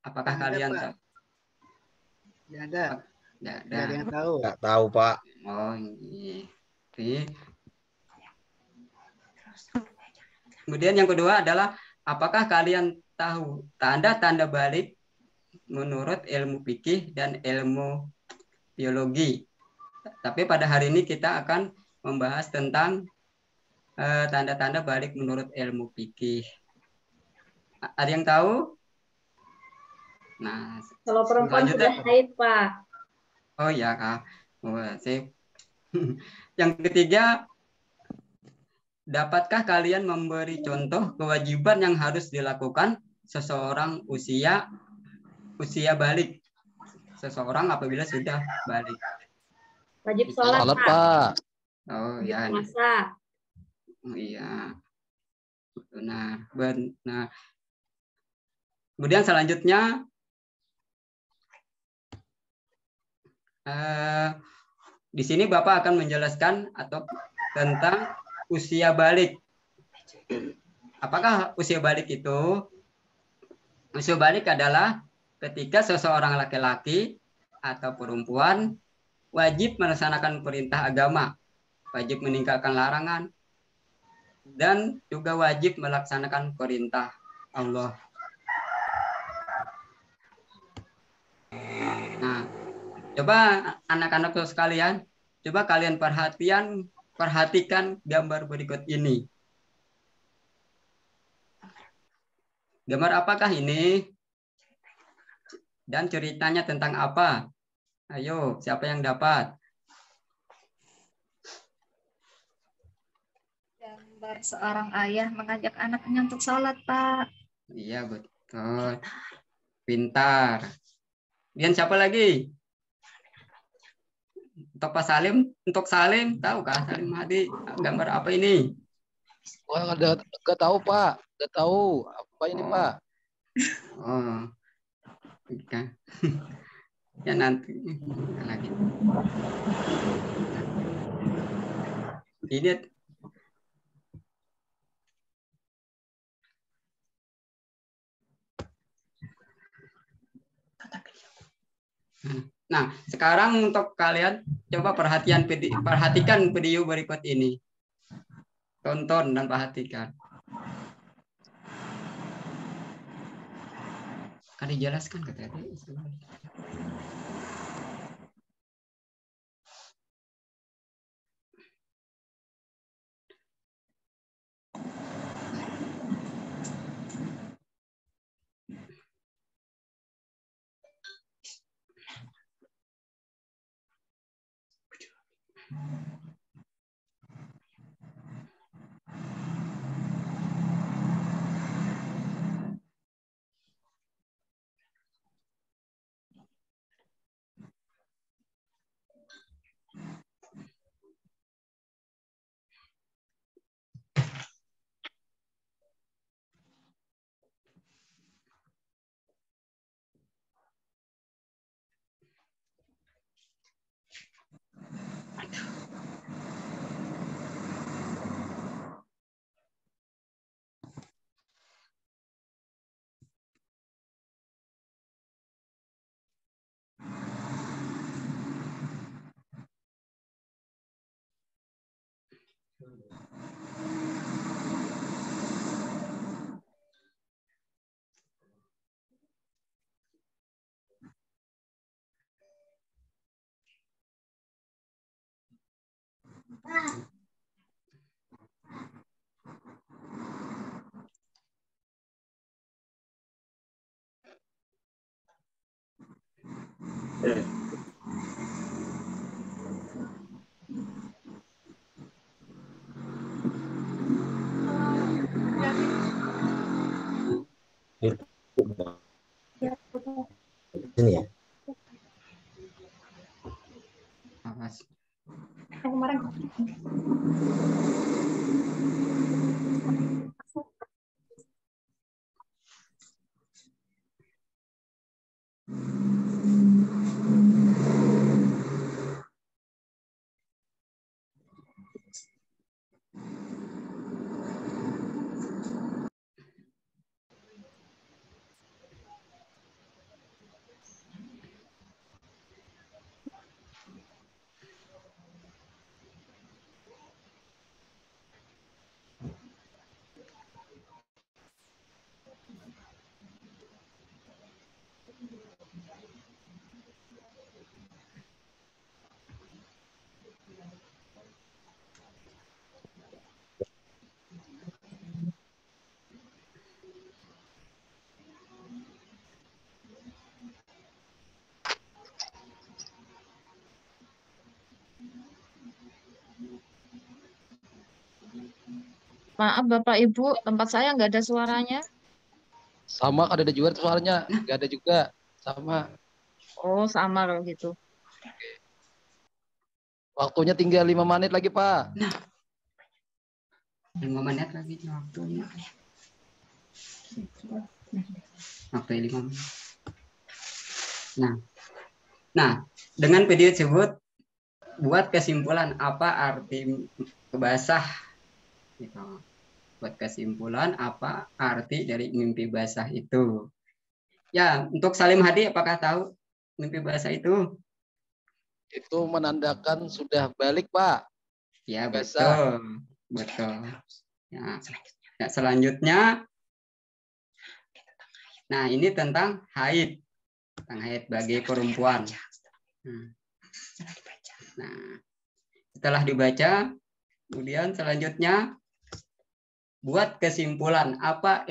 Apakah kalian tahu? Tidak ada. Tidak ada yang tahu. Tidak tahu, Pak. Oh, iya. Kemudian yang kedua adalah apakah kalian tahu tanda-tanda balik menurut ilmu fikih dan ilmu biologi? Tapi pada hari ini kita akan membahas tentang tanda-tanda balik menurut ilmu fikih. Ada yang tahu? Nah, kalau perempuan sudah haid, Pak. Oh ya, Kak. Oh, sip. Yang ketiga, dapatkah kalian memberi contoh kewajiban yang harus dilakukan seseorang usia balik? Seseorang apabila sudah balik. Wajib sholat, Pak. Oh ya. Puasa. Oh iya. Benar. Kemudian selanjutnya di sini Bapak akan menjelaskan tentang usia balik. Apakah usia balik itu? Usia balik adalah ketika seseorang laki-laki atau perempuan wajib melaksanakan perintah agama, wajib meninggalkan larangan, dan juga wajib melaksanakan perintah Allah. Nah, coba anak-anak sekalian, coba kalian perhatikan gambar berikut ini. Gambar apakah ini? dan ceritanya tentang apa? Ayo, siapa yang dapat? Gambar seorang ayah mengajak anaknya untuk sholat, Pak. Iya, betul. Pintar. Dan siapa lagi? Untuk Pak Salim, tahu kah Salim Hadi gambar apa ini? Wah, nggak tahu Pak, nggak tahu apa ini Pak. Oh, oke. Ya nanti lagi. Ini Nah, sekarang untuk kalian coba perhatikan video berikut ini. Tonton dan perhatikan. Kan dijelaskan ke tadi. Ini ya. Awas. Yang kemarin. Maaf Bapak Ibu, tempat saya nggak ada suaranya. Sama ada juga suaranya, nggak ada juga. Sama. Oh, sama kalau gitu. Waktunya tinggal 5 menit lagi Pak. 5 menit lagi waktunya. Oke, 5 menit. Nah, dengan video tersebut buat kesimpulan apa arti basah. Gitu. Buat kesimpulan apa arti dari mimpi basah itu. Ya, untuk Salim Hadi apakah tahu mimpi basah itu? Itu menandakan sudah balik Pak. Ya, Basah. betul. Ya, selanjutnya. Nah, ini tentang haid. Tentang haid bagi perempuan. Nah, setelah dibaca, kemudian selanjutnya buat kesimpulan apa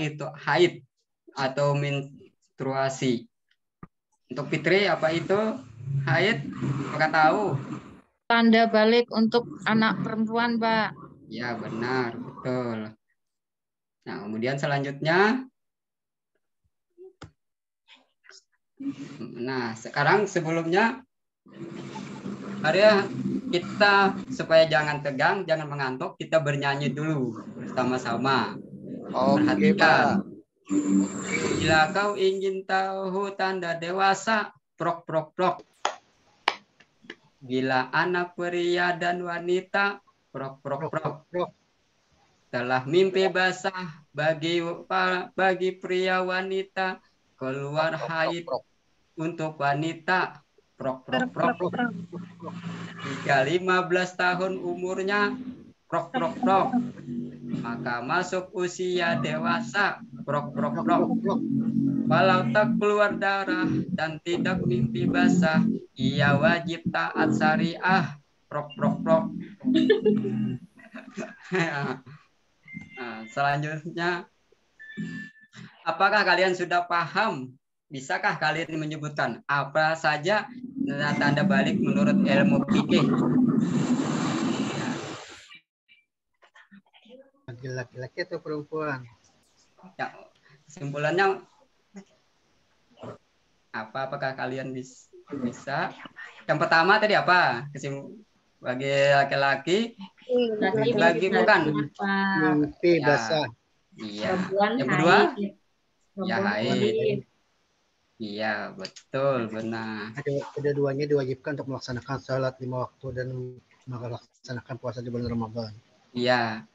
itu haid atau menstruasi. Untuk Fitri apa itu? Haid, apakah tahu? Tanda balik untuk anak perempuan, Pak. Ya, benar, betul. Nah, kemudian selanjutnya. Nah, sekarang sebelumnya Arya, kita supaya jangan tegang, jangan mengantuk, kita bernyanyi dulu bersama-sama. Perhatikan. Bila kau ingin tahu tanda dewasa, prok prok prok. Bila anak pria dan wanita, prok prok prok. Telah mimpi basah bagi pria wanita, keluar haid untuk wanita, prok prok prok. Jika 15 tahun umurnya, prok prok prok, maka masuk usia dewasa, prok prok prok. Walau tak keluar darah dan tidak mimpi basah, ia wajib taat syariah, prok prok prok. Nah, selanjutnya, apakah kalian sudah paham? Bisakah kalian menyebutkan apa saja tanda balik menurut ilmu fikih? Laki-laki atau perempuan? Ya, kesimpulannya apa? Apakah kalian bisa? Yang pertama tadi apa? Bagi laki-laki, bagi bukan mimpi basah. Iya. Yang kedua, ya haid. Iya, betul, benar. Kedua-duanya diwajibkan untuk melaksanakan salat 5 waktu dan melaksanakan puasa di bulan Ramadan. Iya.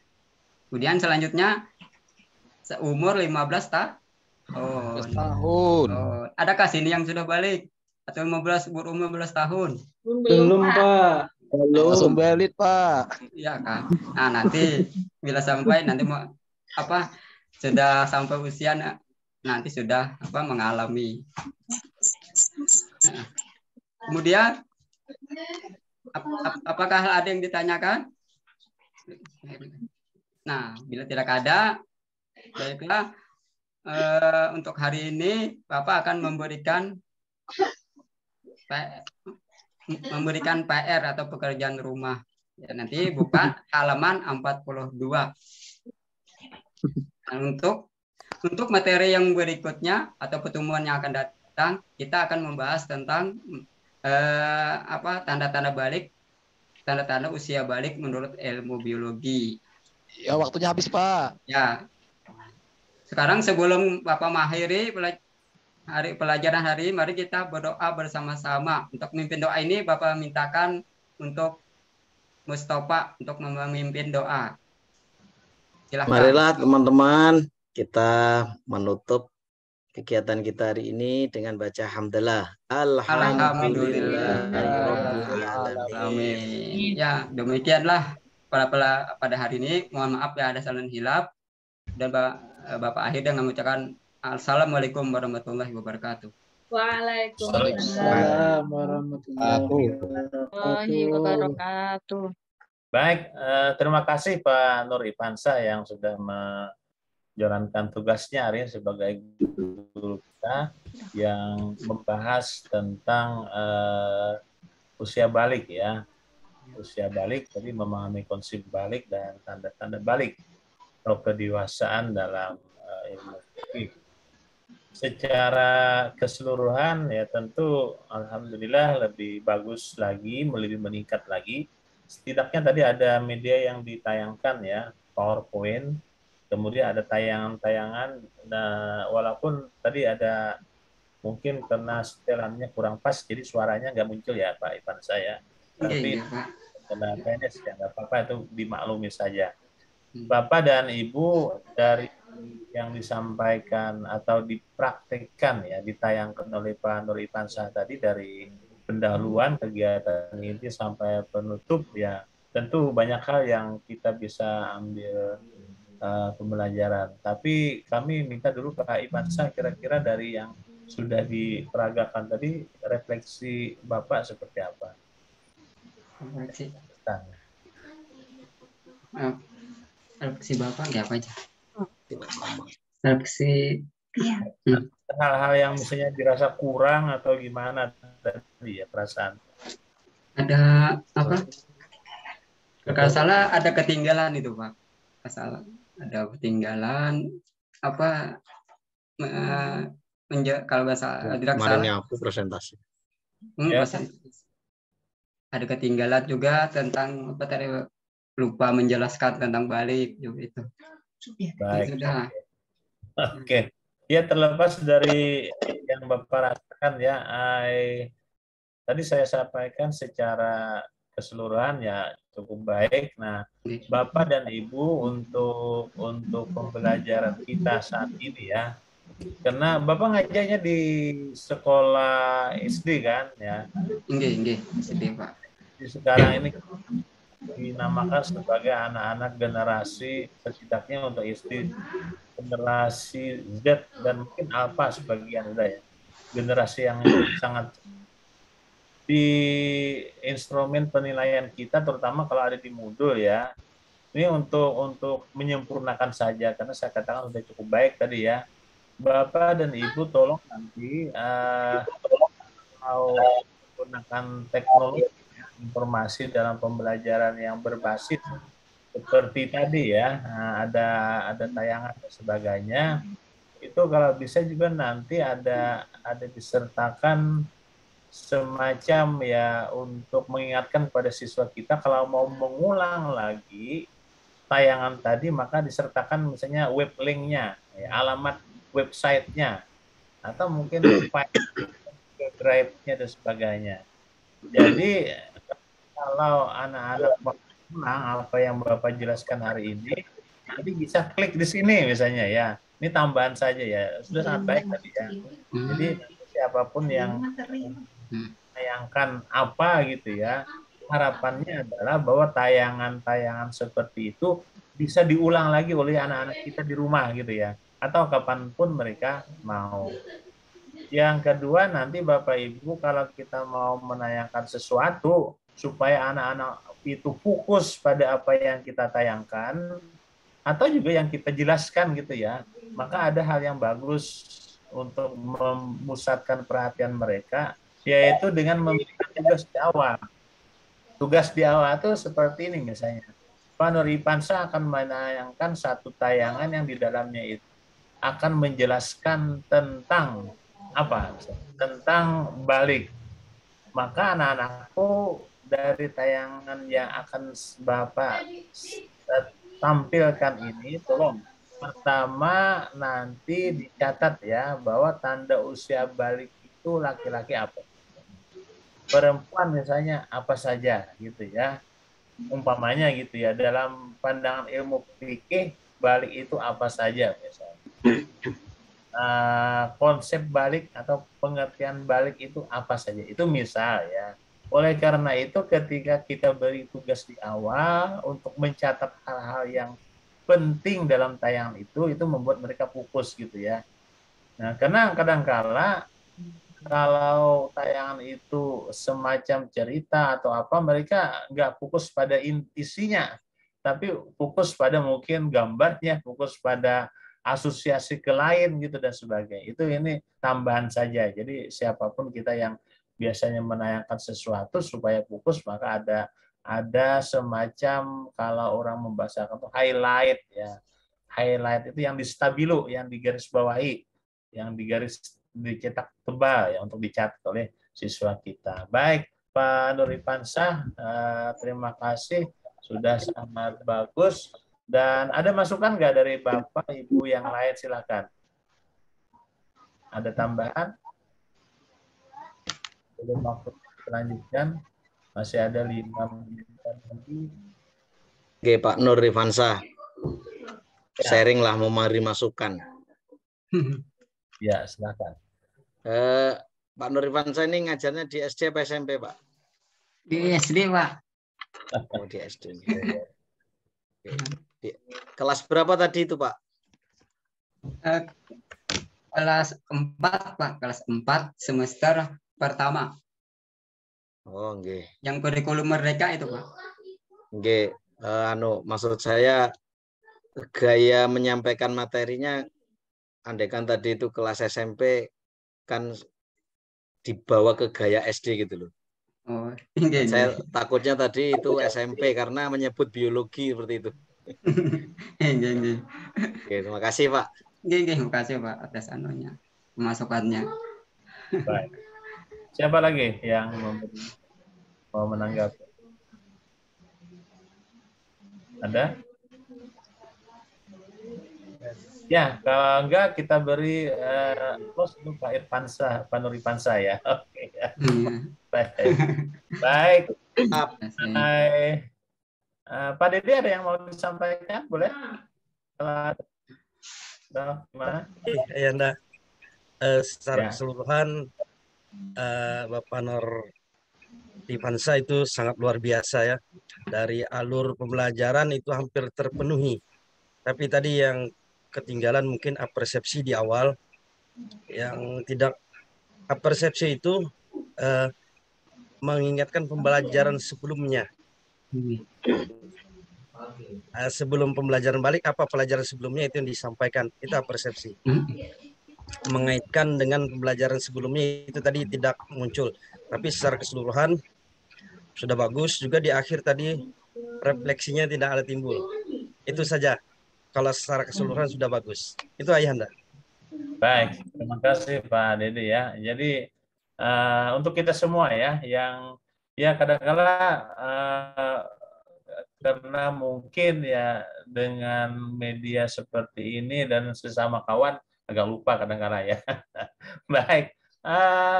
Kemudian selanjutnya seumur 15 tahun. Oh. Adakah sini yang sudah balik? Atau berumur 15 tahun? Belum, Pak. Langsung balik, Pak. Iya kan. Nah, nanti bila sampai nanti mau apa? Sudah sampai usia nanti sudah mengalami. Nah, kemudian apakah ada yang ditanyakan? Nah, bila tidak ada, baiklah. Untuk hari ini Bapak akan memberikan PR atau pekerjaan rumah. Ya, nanti buka halaman 42. Nah, untuk materi yang berikutnya atau pertemuan yang akan datang, kita akan membahas tentang tanda-tanda balik, tanda-tanda usia balik menurut ilmu biologi. Ya, waktunya habis, Pak. Ya. Sekarang sebelum Bapak mengakhiri pelajaran hari, mari kita berdoa bersama-sama. Untuk memimpin doa ini, Bapak mintakan untuk Mustafa untuk memimpin doa. Silahkan. Marilah teman-teman, kita menutup kegiatan kita hari ini dengan baca hamdalah. Alhamdulillahirobbilalamin. Ya, demikianlah pada hari ini. Mohon maaf ya ada salah hilaf. Dan Bapak akhir dengan mengucapkan Assalamualaikum warahmatullahi wabarakatuh. Waalaikumsalam warahmatullahi wabarakatuh. Baik, terima kasih Pak Nur Ifansa yang sudah menjalankan tugasnya hari ini sebagai guru kita yang membahas tentang usia balik ya. Usia balik, jadi memahami konsep balik dan tanda-tanda balik atau kedewasaan dalam ilmu fikih. Secara keseluruhan ya tentu alhamdulillah lebih bagus lagi, lebih meningkat lagi. Setidaknya tadi ada media yang ditayangkan ya, PowerPoint, kemudian ada tayangan-tayangan. Nah, walaupun tadi ada mungkin karena setelannya kurang pas, jadi suaranya nggak muncul ya Pak Ivan saya. Tapi karena PNS ya nggak apa-apa, itu dimaklumi saja. Bapak dan Ibu dari yang disampaikan atau dipraktekkan ya, ditayangkan oleh Pak Nur Ifansa tadi dari pendahuluan kegiatan ini sampai penutup ya, tentu banyak hal yang kita bisa ambil pembelajaran. Tapi kami minta dulu Pak Ifansa kira-kira dari yang sudah diperagakan tadi, refleksi Bapak seperti apa? Refleksi Bapak nggak apa aja? Refleksi hal-hal yang misalnya dirasa kurang atau gimana tadi ya perasaan? Ada apa? Kalau salah ada ketinggalan itu Pak. Salah ada ketinggalan apa? Kalau bahasa tidak Kemarin salah. yang aku presentasi. Ya. Ada ketinggalan juga tentang apa tadi, lupa menjelaskan tentang balik juga itu. Baik. Sudah. Oke. Ya, terlepas dari yang Bapak rasakan ya, tadi saya sampaikan secara keseluruhan ya cukup baik. Nah, Bapak dan Ibu untuk pembelajaran kita saat ini ya, karena Bapak ngajarnya di sekolah SD kan ya? Enggak, SD Pak. Sekarang ini dinamakan sebagai anak-anak generasi setidaknya untuk SD generasi Z dan mungkin Alpha sebagian udah ya. Generasi yang sangat di instrumen penilaian kita terutama kalau ada di Moodle ya. Ini untuk menyempurnakan saja karena saya katakan sudah cukup baik tadi ya. Bapak dan Ibu tolong nanti mau menggunakan teknologi informasi dalam pembelajaran yang berbasis seperti tadi ya, ada tayangan dan sebagainya. Itu kalau bisa juga nanti ada disertakan semacam ya untuk mengingatkan kepada siswa kita kalau mau mengulang lagi tayangan tadi maka disertakan misalnya web linknya, ya, alamat websitenya atau mungkin file drive-nya dan sebagainya. Jadi kalau anak-anak mengulang apa yang Bapak jelaskan hari ini, nanti bisa klik di sini misalnya ya. Ini tambahan saja ya, sudah sangat baik tadi ya. Jadi siapapun yang menayangkan apa gitu ya, harapannya adalah bahwa tayangan-tayangan seperti itu bisa diulang lagi oleh anak-anak kita di rumah gitu ya, atau kapanpun mereka mau. Yang kedua nanti Bapak Ibu kalau kita mau menayangkan sesuatu supaya anak-anak itu fokus pada apa yang kita tayangkan atau juga yang kita jelaskan gitu ya, maka ada hal yang bagus untuk memusatkan perhatian mereka, yaitu dengan memberikan tugas di awal. Tugas di awal itu seperti ini misalnya. Pak Nur Ipansa akan menayangkan satu tayangan yang di dalamnya itu akan menjelaskan tentang apa? Tentang balik. Maka anak-anakku dari tayangan yang akan Bapak tampilkan ini, tolong pertama nanti dicatat ya bahwa tanda usia balik itu laki-laki apa, perempuan misalnya apa saja gitu ya, umpamanya gitu ya, dalam pandangan ilmu fikih balik itu apa saja misalnya. Konsep balik atau pengertian balik itu apa saja, itu misal ya. Oleh karena itu ketika kita beri tugas di awal untuk mencatat hal-hal yang penting dalam tayangan itu membuat mereka fokus gitu ya. Nah, karena kadang-kala kalau tayangan itu semacam cerita atau apa, mereka nggak fokus pada isinya, tapi fokus pada mungkin gambarnya, fokus pada asosiasi ke lain gitu dan sebagainya. Itu ini tambahan saja. Jadi siapapun kita yang biasanya menayangkan sesuatu supaya fokus, maka ada semacam kalau orang membahasakan itu highlight ya. Highlight itu yang di stabilo, yang digaris bawahi, yang dicetak tebal ya untuk dicatat oleh siswa kita. Baik, Pak Nur Ipansa, terima kasih sudah sangat bagus. Dan ada masukan nggak dari Bapak, Ibu yang lain? Silakan. Ada tambahan? Belum waktu selanjutnya masih ada 5 menit lagi. Oke, Pak Nur Ipansa, sharing lah, mau mari masukan. Ya, silakan. Pak Nur Ipansa ini ngajarnya di SD apa SMP, Pak? Di SD, Pak. Oh, di SD. Oke. Di kelas berapa tadi itu, Pak? Kelas 4, Pak. Kelas 4 semester pertama. Oh, nggih. Yang kurikulum merdeka itu, Pak. Nggih, maksud saya gaya menyampaikan materinya andaikan tadi itu kelas SMP kan dibawa ke gaya SD gitu loh. Oh, Saya takutnya tadi itu SMP karena menyebut biologi seperti itu. Oke, terima kasih Pak. Terima kasih Pak atas anunya, pemasukannya. Baik. Siapa lagi yang mau menanggapi? Ada? Ya, kalau enggak kita beri close untuk Pak Irfansa, Pak Nur Irfansa ya. Oke. Baik. Baik. Hai. Pak Dede ada yang mau disampaikan? Boleh? Gimana? Ya, Anda. Secara keseluruhan Bapak Nur Irfansa itu sangat luar biasa ya. Dari alur pembelajaran itu hampir terpenuhi. Tapi tadi yang ketinggalan mungkin apersepsi di awal, yang tidak apersepsi itu mengingatkan pembelajaran sebelumnya. Sebelum pembelajaran balik, apa pelajaran sebelumnya itu yang disampaikan, itu apersepsi. Mengaitkan dengan pembelajaran sebelumnya itu tadi tidak muncul. Tapi secara keseluruhan sudah bagus. Juga di akhir tadi refleksinya tidak ada timbul. Itu saja. Kalau secara keseluruhan sudah bagus. Itu Ayahanda. Baik, terima kasih Pak Dede ya. Jadi untuk kita semua ya, yang ya kadang-kala karena mungkin ya dengan media seperti ini dan sesama kawan agak lupa kadang-kala ya. Baik,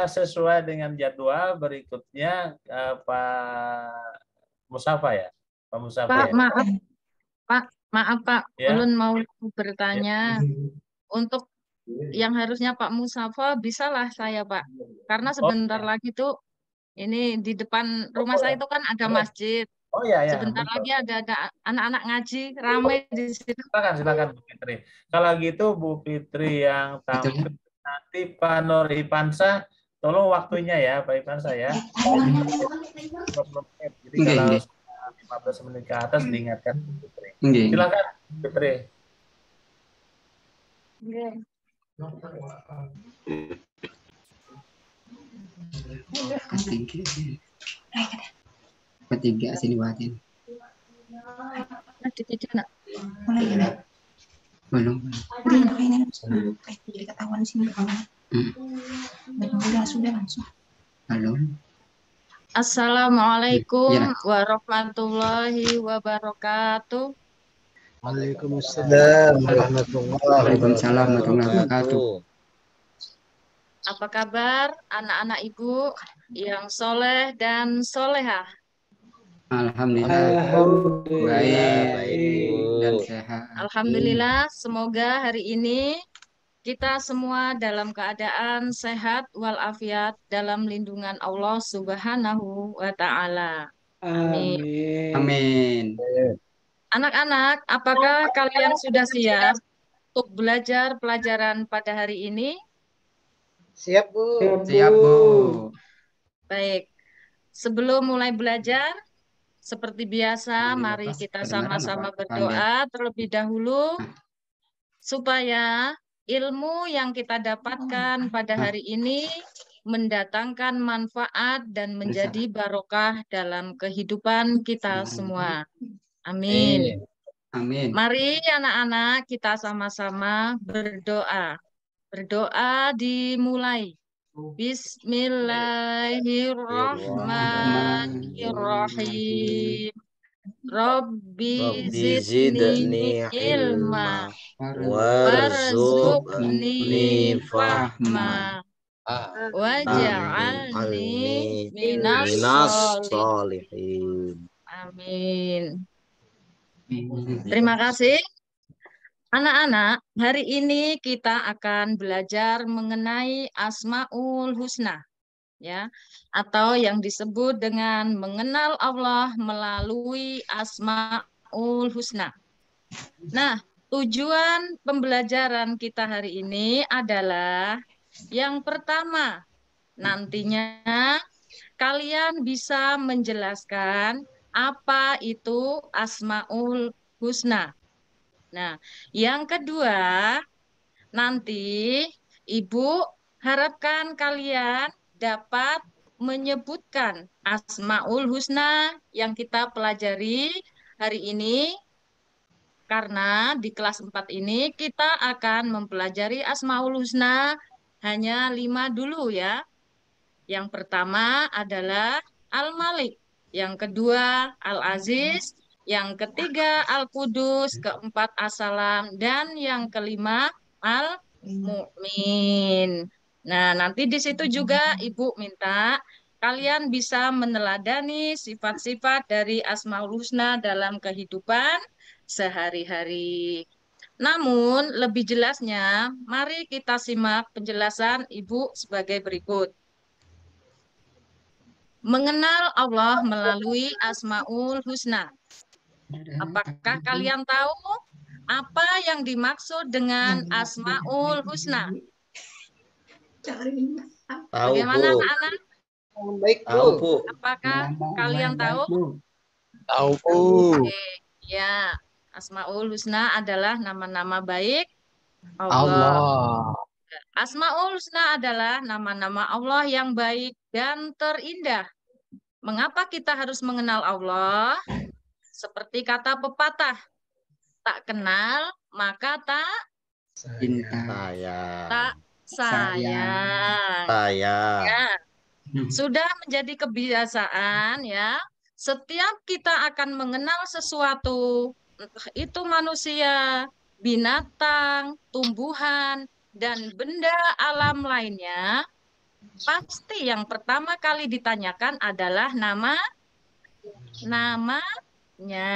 sesuai dengan jadwal berikutnya Pak Musafa ya, Pak Musafa. Pak, ya? maaf Pak, Ya. ulun mau bertanya. Untuk yang harusnya Pak Musafa, bisalah saya Pak. Karena sebentar lagi tuh, ini di depan rumah saya itu kan ada masjid. Oh ya, ya. Sebentar betul. lagi ada anak-anak ngaji, ramai di situ. Silakan Bu Fitri. Kalau gitu Bu Fitri yang tampil, nanti Pak Nur Irfansa, tolong waktunya ya Pak Irfansa ya. 20 menit. Jadi kalau 15 menit ke atas diingatkan Bu Fitri. Silakan Bu Fitri. Ketiga sini buatin. Belum. Jadi ketahuan sini sudah langsung. Halo. Assalamualaikum warahmatullahi wabarakatuh. Waalaikumsalam warahmatullahi wabarakatuh. Apa kabar anak-anak Ibu yang soleh dan solehah? Alhamdulillah. Baik dan sehat. Alhamdulillah, semoga hari ini kita semua dalam keadaan sehat walafiat dalam lindungan Allah Subhanahu wa Ta'ala. Amin. Amin. Anak-anak, apakah kalian sudah siap untuk belajar pelajaran pada hari ini? Siap, Bu. Siap, Bu. Baik. Sebelum mulai belajar, seperti biasa, mari kita sama-sama berdoa terlebih dahulu supaya ilmu yang kita dapatkan pada hari ini mendatangkan manfaat dan menjadi barokah dalam kehidupan kita semua. Amin. Amin. Mari anak-anak kita sama-sama berdoa. Berdoa dimulai. Bismillahirrahmanirrahim. Rabbi zidni ilma warzuqni fahma waj'alni minas sholihin. Amin. Terima kasih. Anak-anak, hari ini kita akan belajar mengenai Asmaul Husna, ya, atau yang disebut dengan mengenal Allah melalui Asmaul Husna. Nah, tujuan pembelajaran kita hari ini adalah yang pertama, nantinya kalian bisa menjelaskan apa itu Asmaul Husna. Nah, yang kedua, Nanti Ibu harapkan kalian dapat menyebutkan Asmaul Husna yang kita pelajari hari ini, karena di kelas 4 ini kita akan mempelajari Asmaul Husna hanya 5 dulu ya. Yang pertama adalah Al-Malik, yang kedua Al-Aziz, yang ketiga Al-Qudus, keempat As-Salam, dan yang kelima Al-Mu'min. Nah, nanti di situ juga Ibu minta kalian bisa meneladani sifat-sifat dari Asmaul Husna dalam kehidupan sehari-hari. Namun, lebih jelasnya, mari kita simak penjelasan Ibu sebagai berikut. Mengenal Allah melalui Asmaul Husna. Apakah kalian tahu apa yang dimaksud dengan Asmaul Husna? Tahu, Bagaimana Bu. anak-anak? Baik, Tahu, Bu. Apakah kalian tahu? Tahu, Bu. Oke, ya. Asmaul Husna adalah nama-nama baik Allah. Allah. Asmaul Husna adalah nama-nama Allah yang baik dan terindah. Mengapa kita harus mengenal Allah? Seperti kata pepatah, tak kenal maka tak Sayang. tak sayang. Sayang. Ya, sudah menjadi kebiasaan ya. Setiap kita akan mengenal sesuatu, entah itu manusia, binatang, tumbuhan, dan benda alam lainnya, pasti yang pertama kali ditanyakan adalah namanya. Namanya.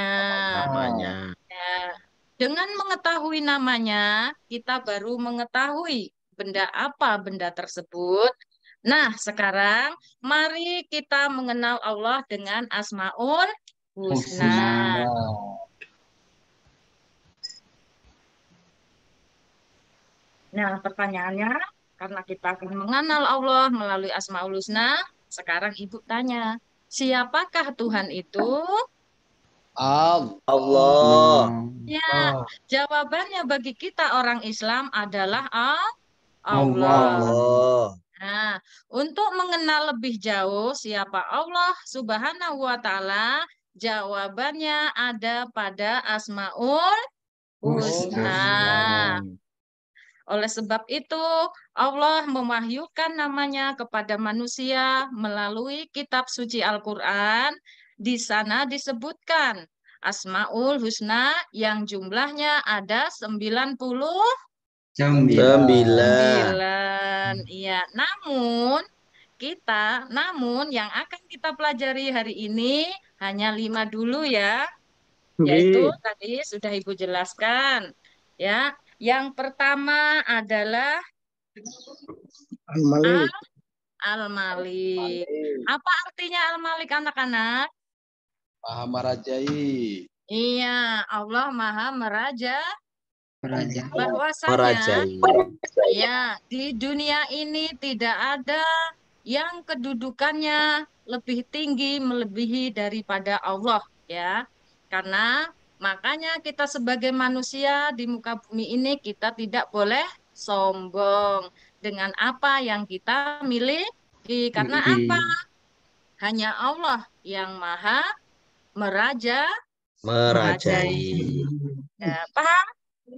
Ya. Dengan mengetahui namanya, kita baru mengetahui benda apa benda tersebut. Nah, sekarang mari kita mengenal Allah dengan Asmaul Husna. Nah, pertanyaannya, karena kita akan mengenal Allah melalui Asmaul Husna, sekarang Ibu tanya, siapakah Tuhan itu? Allah. Ya, jawabannya bagi kita orang Islam adalah Allah. Nah, untuk mengenal lebih jauh siapa Allah Subhanahu wa Ta'ala, jawabannya ada pada Asmaul Husna. Oleh sebab itu, Allah mewahyukan namanya kepada manusia melalui kitab suci Al-Quran. Di sana disebutkan Asmaul Husna yang jumlahnya ada 99. Iya, namun yang akan kita pelajari hari ini hanya 5 dulu ya. Yaitu tadi sudah Ibu jelaskan. Ya, yang pertama adalah Al-Malik. Al-Malik. Apa artinya Al-Malik anak-anak? Maha merajai. Iya, Allah Maha bahwasanya Merajai. ya di dunia ini tidak ada yang kedudukannya lebih tinggi melebihi daripada Allah ya. Karena makanya kita sebagai manusia di muka bumi ini kita tidak boleh sombong dengan apa yang kita miliki. Karena apa? Hanya Allah yang Maha merajai. Ya, paham?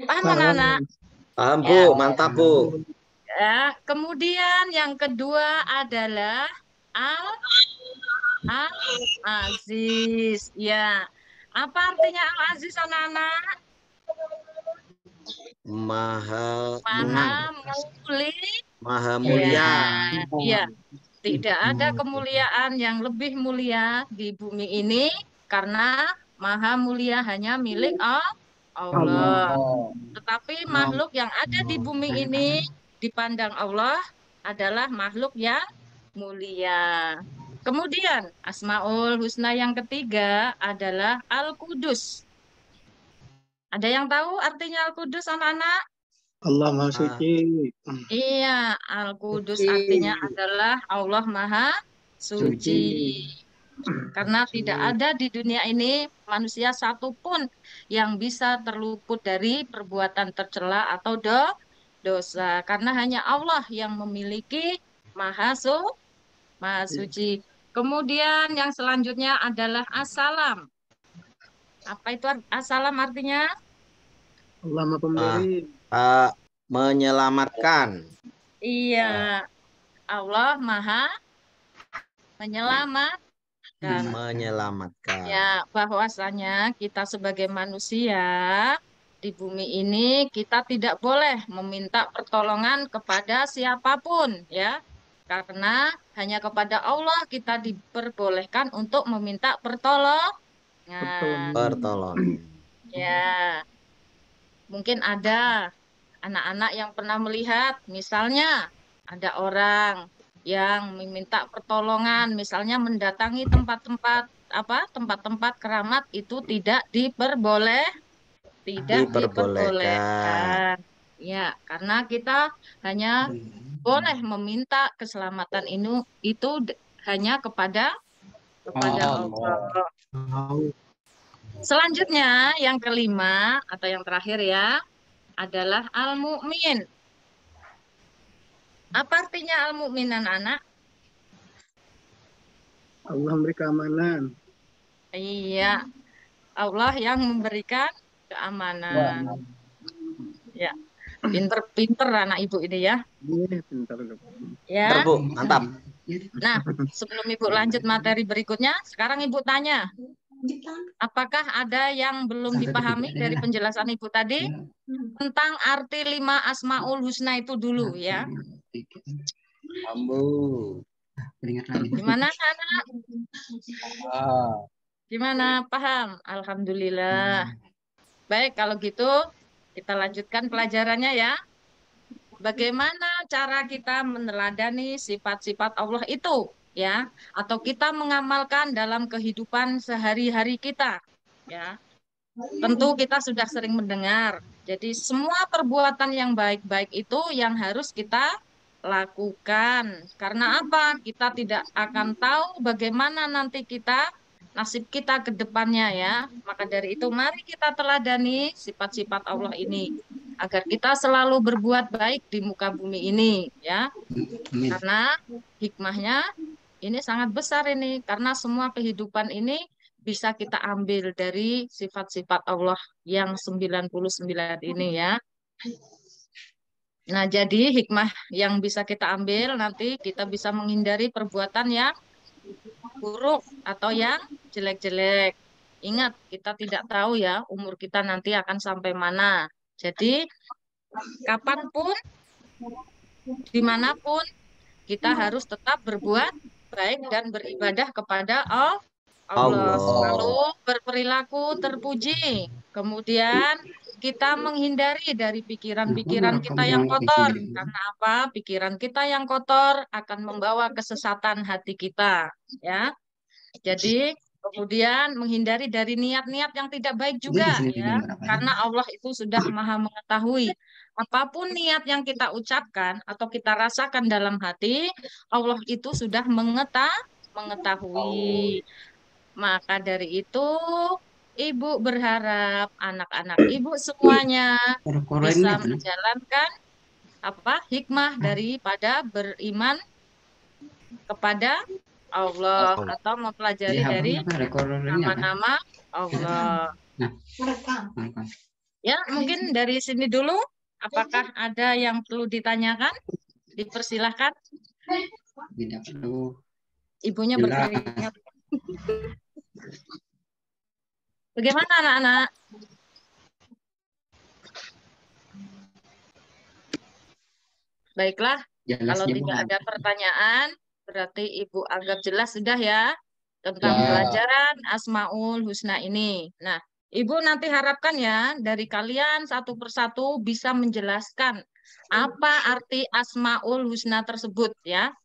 Paham anak-anak? Paham, Bu. Mantap, Bu. Ya, kemudian yang kedua adalah Al-Aziz. Ya. Apa artinya Al-Aziz anak-anak? Maha mulia. mulia. Ya. Tidak ada kemuliaan yang lebih mulia di bumi ini karena Maha mulia hanya milik Allah. Tetapi makhluk yang ada di bumi ini dipandang Allah adalah makhluk yang mulia. Kemudian Asmaul Husna yang ketiga adalah Al-Qudus. Ada yang tahu artinya Al-Qudus anak-anak? Allah Maha Suci. Iya, Al-Qudus artinya adalah Allah Maha Suci. Karena tidak ada di dunia ini manusia satupun yang bisa terluput dari perbuatan tercela atau dosa. Karena hanya Allah yang memiliki maha suci. Kemudian yang selanjutnya adalah assalam. Apa itu assalam artinya? Allah Maha Pemberi. Menyelamatkan. Iya, Allah Maha menyelamatkan. Menyelamatkan. Ya, bahwasanya kita sebagai manusia di bumi ini kita tidak boleh meminta pertolongan kepada siapapun ya. Karena hanya kepada Allah kita diperbolehkan untuk meminta pertolongan. Pertolongan. Ya. Mungkin ada anak-anak yang pernah melihat, misalnya ada orang yang meminta pertolongan, misalnya mendatangi tempat-tempat keramat itu tidak diperbolehkan. Ya, karena kita hanya boleh meminta keselamatan itu hanya kepada Allah. Selanjutnya yang kelima atau yang terakhir ya adalah al-mu'min. Apa artinya al-mu'min anak-anak? Allah memberi keamanan. Iya, Allah yang memberikan keamanan. Ya, pinter-pinter anak ibu ini ya. Iya, pintar. Ya. Pintar, Bu. Mantap. Nah, sebelum ibu lanjut materi berikutnya, sekarang ibu tanya, apakah ada yang belum dipahami dari penjelasan ibu tadi tentang arti 5 Asmaul Husna itu dulu ya? Gimana anak? Gimana? Paham? Alhamdulillah. Baik, kalau gitu kita lanjutkan pelajarannya ya. Bagaimana cara kita meneladani sifat-sifat Allah itu ya, atau kita mengamalkan dalam kehidupan sehari-hari kita ya. Tentu kita sudah sering mendengar. Jadi semua perbuatan yang baik-baik itu yang harus kita lakukan. Karena apa? Kita tidak akan tahu bagaimana nanti nasib kita ke depannya ya. Maka dari itu mari kita teladani sifat-sifat Allah ini agar kita selalu berbuat baik di muka bumi ini ya. Karena hikmahnya ini sangat besar ini, karena semua kehidupan ini bisa kita ambil dari sifat-sifat Allah yang 99 ini ya. Nah, jadi hikmah yang bisa kita ambil nanti kita bisa menghindari perbuatan yang buruk atau yang jelek-jelek. Ingat, kita tidak tahu ya umur kita nanti akan sampai mana. Jadi, kapanpun, dimanapun, kita harus tetap berbuat baik dan beribadah kepada Allah. Selalu berperilaku terpuji. Kemudian kita menghindari dari pikiran-pikiran kita yang kotor. Karena apa? Pikiran kita yang kotor akan membawa kesesatan hati kita. Ya. Jadi kemudian menghindari dari niat-niat yang tidak baik juga. Ya. Karena Allah itu sudah maha mengetahui. Apapun niat yang kita ucapkan atau kita rasakan dalam hati, Allah itu sudah mengetahui. Maka dari itu, Ibu berharap anak-anak Ibu semuanya bisa menjalankan hikmah daripada beriman kepada Allah atau mempelajari dari nama-nama Allah. Ya, mungkin dari sini dulu. Apakah ada yang perlu ditanyakan? Dipersilahkan. Tidak perlu. Ibunya berkeringat. Bagaimana anak-anak? Baiklah, kalau tidak ada pertanyaan, berarti Ibu anggap jelas sudah ya tentang pelajaran Asmaul Husna ini. Nah, Ibu nanti harapkan ya dari kalian satu persatu bisa menjelaskan apa arti Asmaul Husna tersebut ya.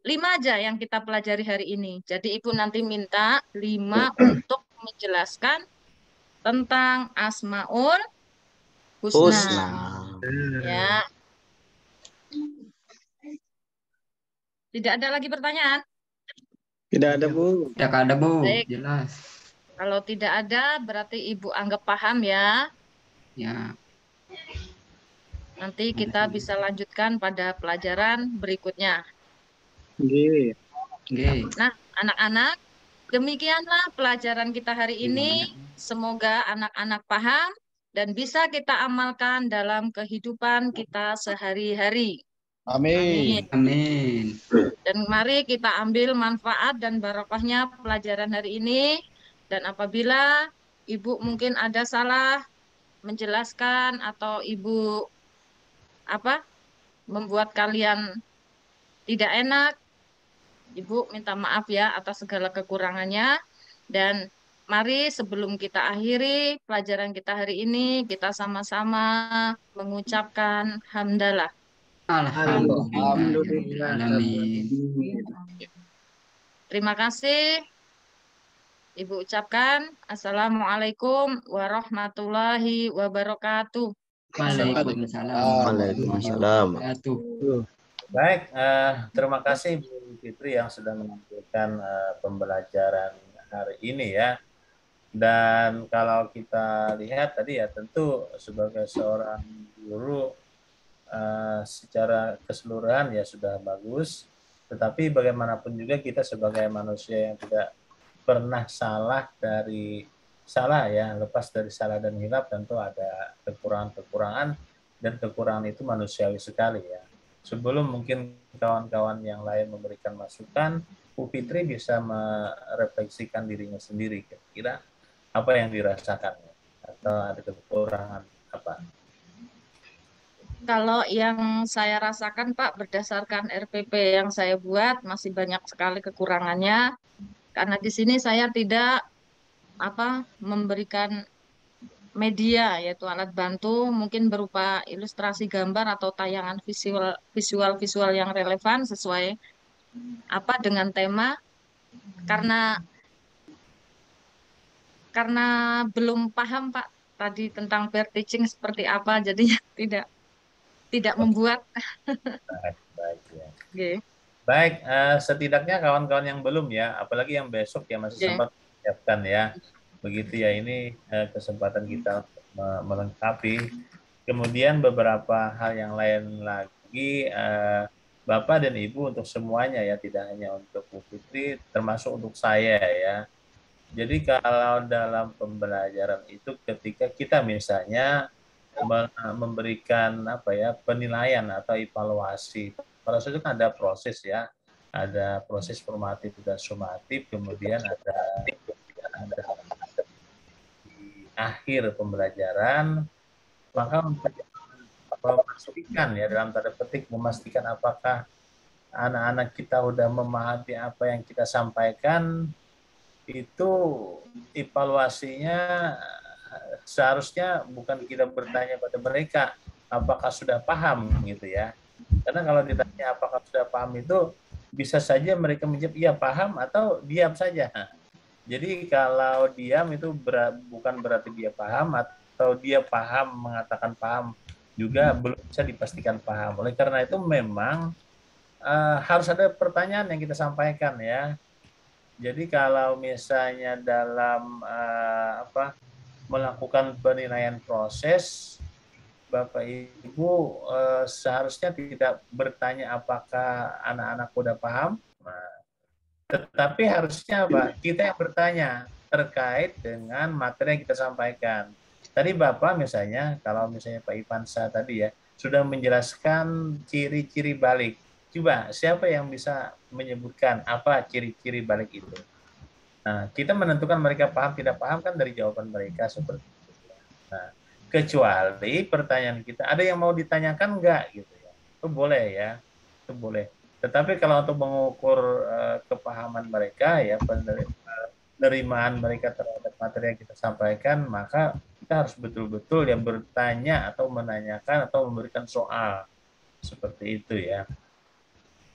5 aja yang kita pelajari hari ini. Jadi Ibu nanti minta 5 untuk menjelaskan tentang Asmaul Husna. Ya. Tidak ada lagi pertanyaan? Tidak ada, Bu. Tidak ada, Bu. Baik. Jelas. Kalau tidak ada, berarti Ibu anggap paham ya. Ya. Nanti kita bisa lanjutkan pada pelajaran berikutnya. Nggih. Nah, anak-anak, demikianlah pelajaran kita hari ini. Semoga anak-anak paham dan bisa kita amalkan dalam kehidupan kita sehari-hari. Amin. Amin. Dan mari kita ambil manfaat dan barokahnya pelajaran hari ini. Dan apabila Ibu mungkin ada salah menjelaskan atau Ibu membuat kalian tidak enak, Ibu minta maaf ya atas segala kekurangannya. Dan mari sebelum kita akhiri pelajaran kita hari ini, kita sama-sama mengucapkan hamdalah. Alhamdulillah. Terima kasih. Ibu ucapkan Assalamualaikum warahmatullahi wabarakatuh. Waalaikumsalam. Baik, terima kasih Bu Fitri yang sudah menampilkan pembelajaran hari ini ya. Dan kalau kita lihat tadi ya, tentu sebagai seorang guru secara keseluruhan ya sudah bagus. Tetapi bagaimanapun juga kita sebagai manusia yang tidak pernah lepas dari salah dan hilaf, tentu ada kekurangan-kekurangan, dan kekurangan itu manusiawi sekali ya. Sebelum mungkin kawan-kawan yang lain memberikan masukan, Bu Fitri bisa merefleksikan dirinya sendiri, kira-kira apa yang dirasakannya atau ada kekurangan apa? Kalau yang saya rasakan Pak, berdasarkan RPP yang saya buat masih banyak sekali kekurangannya. Karena di sini saya tidak memberikan media, yaitu alat bantu, mungkin berupa ilustrasi gambar atau tayangan visual yang relevan sesuai dengan tema. Karena belum paham Pak tadi tentang peer teaching seperti apa, jadi tidak membuat. Baik ya. Okay. Baik, setidaknya kawan-kawan yang belum ya, apalagi yang besok ya masih sempat menyiapkan ya. Begitu ya, ini kesempatan kita melengkapi. Kemudian beberapa hal yang lain lagi, Bapak dan Ibu untuk semuanya ya, tidak hanya untuk Bu Fitri, termasuk untuk saya ya. Jadi kalau dalam pembelajaran itu ketika kita misalnya memberikan penilaian atau evaluasi, pada saat itu kan ada proses ya, ada proses formatif dan sumatif, kemudian ada di akhir pembelajaran, maka memastikan ya, dalam tanda petik memastikan apakah anak-anak kita sudah memahami apa yang kita sampaikan. Itu evaluasinya seharusnya bukan kita bertanya pada mereka apakah sudah paham gitu ya. Karena kalau ditanya apakah sudah paham itu bisa saja mereka menjawab iya paham atau diam saja. Jadi kalau diam itu bukan berarti dia paham, atau dia paham mengatakan paham juga belum bisa dipastikan paham. Oleh karena itu memang harus ada pertanyaan yang kita sampaikan ya. Jadi kalau misalnya dalam melakukan penilaian proses, Bapak Ibu seharusnya tidak bertanya apakah anak-anak sudah paham, tetapi harusnya kita yang bertanya terkait dengan materi yang kita sampaikan. Tadi Bapak misalnya, kalau misalnya Pak Ivansa tadi ya, sudah menjelaskan ciri-ciri balik. Coba siapa yang bisa menyebutkan apa ciri-ciri balik itu? Nah, kita menentukan mereka paham tidak paham kan dari jawaban mereka seperti itu. Nah, kecuali pertanyaan kita ada yang mau ditanyakan enggak gitu ya. Itu boleh ya. Itu boleh. Tetapi kalau untuk mengukur kepahaman mereka ya, penerimaan mereka terhadap materi yang kita sampaikan, maka kita harus betul-betul ya bertanya atau menanyakan atau memberikan soal. Seperti itu ya.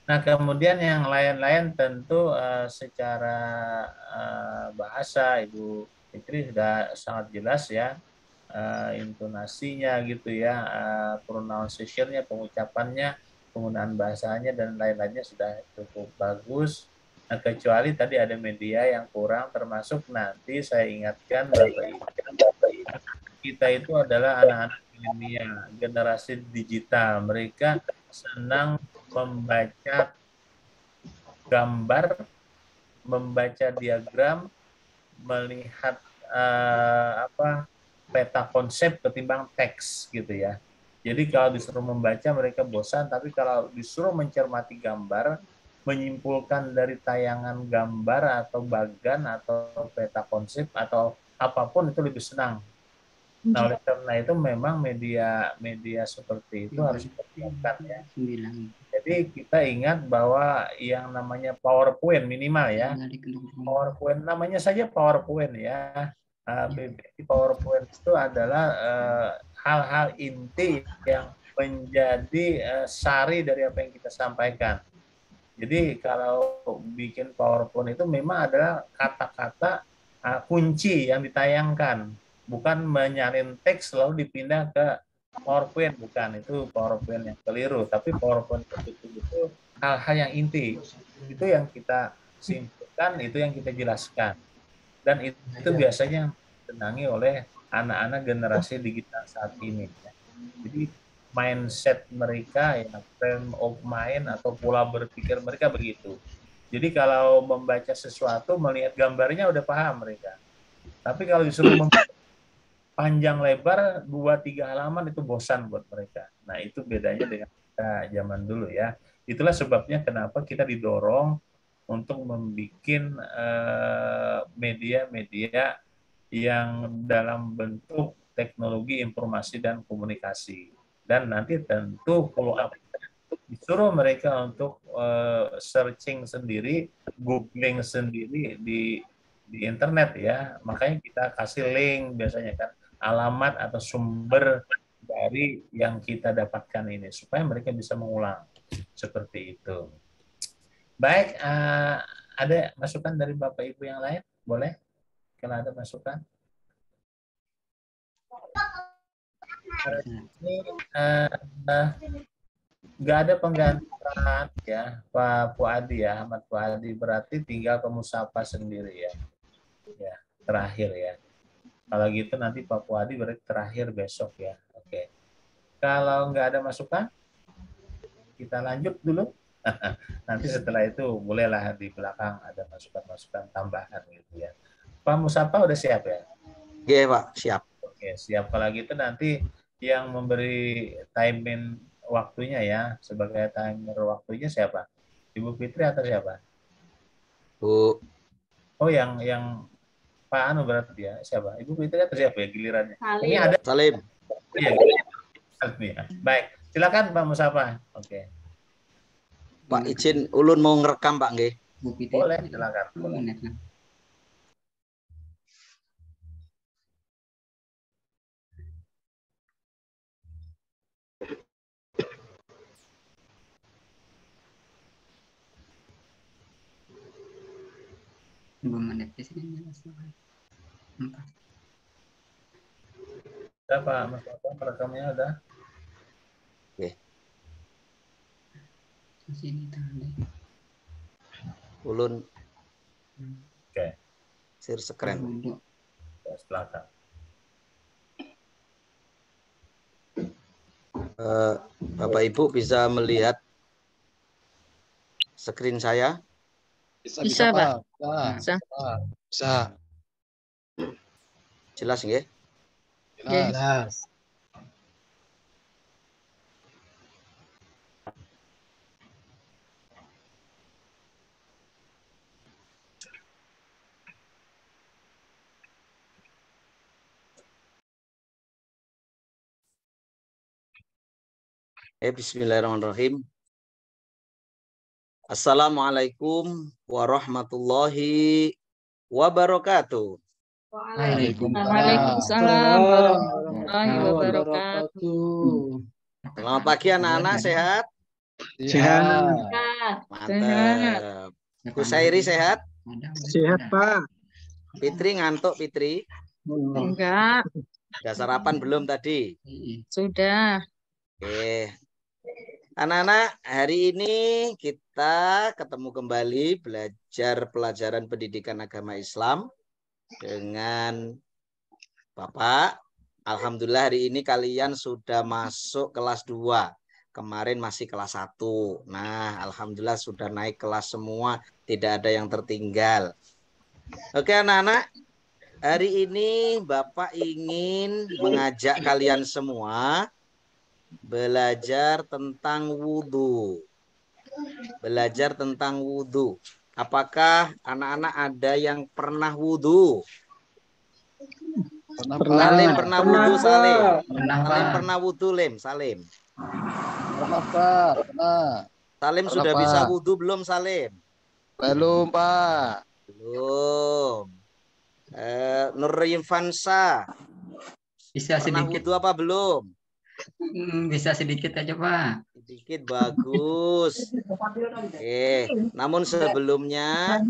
Nah, kemudian yang lain-lain tentu secara bahasa Ibu Fitri sudah sangat jelas ya, intonasinya gitu ya, pronunciation-nya, pengucapannya, penggunaan bahasanya dan lain-lainnya sudah cukup bagus. Nah, kecuali tadi ada media yang kurang, termasuk nanti saya ingatkan Bapak Ibu, kita itu adalah anak-anak milenial, generasi digital. Mereka senang membaca gambar, membaca diagram, melihat peta konsep ketimbang teks gitu ya. Jadi kalau disuruh membaca mereka bosan, tapi kalau disuruh mencermati gambar, menyimpulkan dari tayangan gambar atau bagan atau peta konsep atau apapun itu lebih senang. Nah, oleh karena itu memang media seperti itu harus dipersiapkan ya. Jadi kita ingat bahwa yang namanya PowerPoint minimal ya. PowerPoint namanya saja PowerPoint ya. PowerPoint itu adalah hal-hal inti yang menjadi sari dari apa yang kita sampaikan. Jadi kalau bikin PowerPoint itu memang adalah kata-kata kunci yang ditayangkan, bukan menyalin teks lalu dipindah ke PowerPoint, bukan, itu PowerPoint yang keliru. Tapi PowerPoint itu hal-hal yang inti, itu yang kita simpulkan, itu yang kita jelaskan, dan itu biasanya disenangi oleh anak-anak generasi digital saat ini. Jadi mindset mereka, ya, frame of mind atau pola berpikir mereka begitu. Jadi kalau membaca sesuatu, melihat gambarnya udah paham mereka. Tapi kalau disuruh panjang lebar 2-3 halaman itu bosan buat mereka. Nah, itu bedanya dengan kita zaman dulu ya. Itulah sebabnya kenapa kita didorong untuk membuat media-media yang dalam bentuk teknologi informasi dan komunikasi. Dan nanti tentu follow up disuruh mereka untuk searching sendiri, googling sendiri di internet ya. Makanya kita kasih link biasanya kan, alamat atau sumber dari yang kita dapatkan ini supaya mereka bisa mengulang seperti itu. Baik, ada masukan dari Bapak Ibu yang lain? Boleh? Kalau ada masukan. Ini nggak ada penggantian ya, Pak Puadi ya, Ahmad Puadi, berarti tinggal pemusapa sendiri ya. Ya, terakhir ya. Kalau gitu nanti Pak Puadi berarti terakhir besok ya. Oke. Kalau nggak ada masukan, kita lanjut dulu. Nanti setelah itu bolehlah di belakang ada masukan-masukan tambahan gitu ya. Pak Musapa udah siap ya? Oke, Pak, siap. Oke, siap. Kalau gitu nanti yang memberi timing waktunya ya, sebagai timer waktunya siapa? Ibu Fitri atau siapa? Bu. Oh, yang Pak Anu berarti ya, siapa? Ibu Fitri atau siapa ya gilirannya? Salim. Ini ada Salim. Iya, ya. Baik, silakan Pak Musapa. Oke. Pak izin ulun mau ngerekam Pak nggih. Boleh, silakan. Udah Pak Musapa, perekamnya udah? Oke. Ulun. Oke. Share screen. Ya, silakan. Bapak Ibu bisa melihat screen saya? Bisa, Pak. Bisa. Jelas nggih? Jelas. Bismillahirrahmanirrahim. Assalamualaikum warahmatullahi wabarakatuh. Waalaikumsalam warahmatullahi wabarakatuh. Selamat pagi anak-anak, sehat? Sehat. Mantap. Bu Sairi sehat? Sehat, Pak. Fitri ngantuk, Fitri? Enggak. Udah sarapan belum tadi? Sudah. Oke. Anak-anak, hari ini kita ketemu kembali belajar pelajaran pendidikan agama Islam dengan Bapak Alhamdulillah hari ini kalian sudah masuk kelas 2. Kemarin masih kelas 1. Nah, alhamdulillah sudah naik kelas semua, tidak ada yang tertinggal. Oke, anak-anak. Hari ini Bapak ingin mengajak kalian semua belajar tentang wudhu. Belajar tentang wudhu. Apakah anak-anak ada yang pernah wudhu? Salim pernah wudhu, Salim. Salim pernah wudhu, Salim. Pernah, Pak. Pernah. Salim Pernah, sudah Pak. bisa wudhu belum, Salim? Belum, Pak. Belum. Nurrim Fansa. Bisa Pernah sedikit. wudhu apa belum? Bisa sedikit aja, Pak. Sedikit, bagus. Namun sebelumnya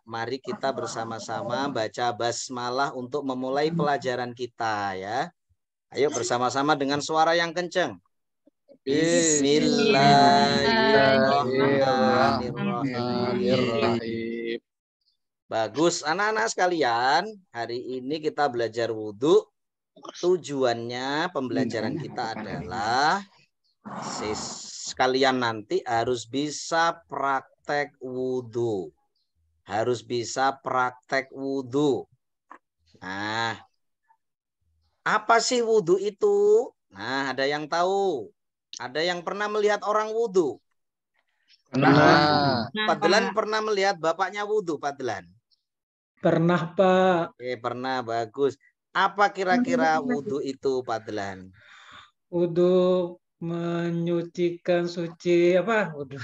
mari kita bersama-sama baca basmalah untuk memulai pelajaran kita ya. Ayo bersama-sama dengan suara yang kencang. Bismillahirrahmanirrahim. Bagus, anak-anak sekalian. Hari ini kita belajar wudhu. Tujuannya pembelajaran kita adalah kalian nanti harus bisa praktek wudhu. Harus bisa praktek wudhu. Nah, apa sih wudhu itu? Nah, ada yang tahu? Ada yang pernah melihat orang wudhu? Pernah. Padlan pernah melihat bapaknya wudhu, Padlan? Pernah, Pak. Pernah, bagus. Apa kira-kira wudhu itu, Padlan? Wudhu menyucikan suci apa? Wudhu.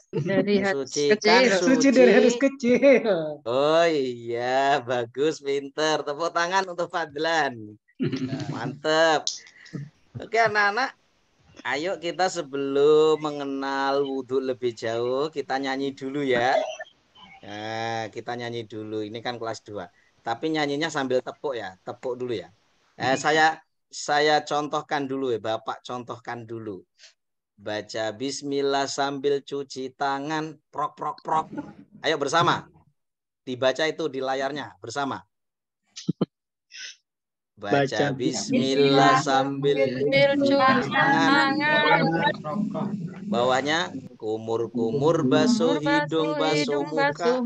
Dari Mensucikan Suci dari hadis kecil. Oh iya, bagus, pinter. Tepuk tangan untuk Padlan. Mantap. Oke, anak-anak. Ayo kita sebelum mengenal wudhu lebih jauh, kita nyanyi dulu ya. Nah, kita nyanyi dulu. Ini kan kelas 2. Tapi nyanyinya sambil tepuk ya. Tepuk dulu ya. Saya contohkan dulu ya. Bapak contohkan dulu. Baca bismillah sambil cuci tangan. Prok, prok, prok. Ayo bersama. Dibaca itu di layarnya. Bersama. Baca bismillah sambil cuci tangan. Bawahnya kumur-kumur, basuh hidung, basuh muka.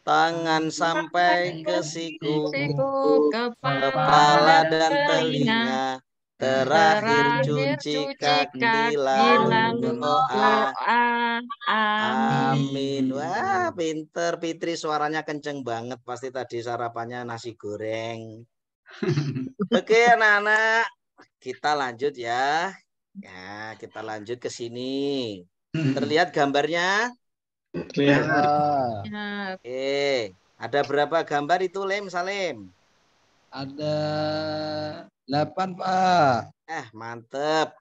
Tangan sampai ke siku, kepala dan telinga. Terakhir cuci kaki lalu doa. Amin. Wah, pinter Fitri, suaranya kenceng banget. Pasti tadi sarapannya nasi goreng. Oke, anak-anak. Kita lanjut ya. Ya, kita lanjut ke sini. Terlihat gambarnya? Terlihat. Ada berapa gambar itu, Salim? Ada 8, Pak. Mantep.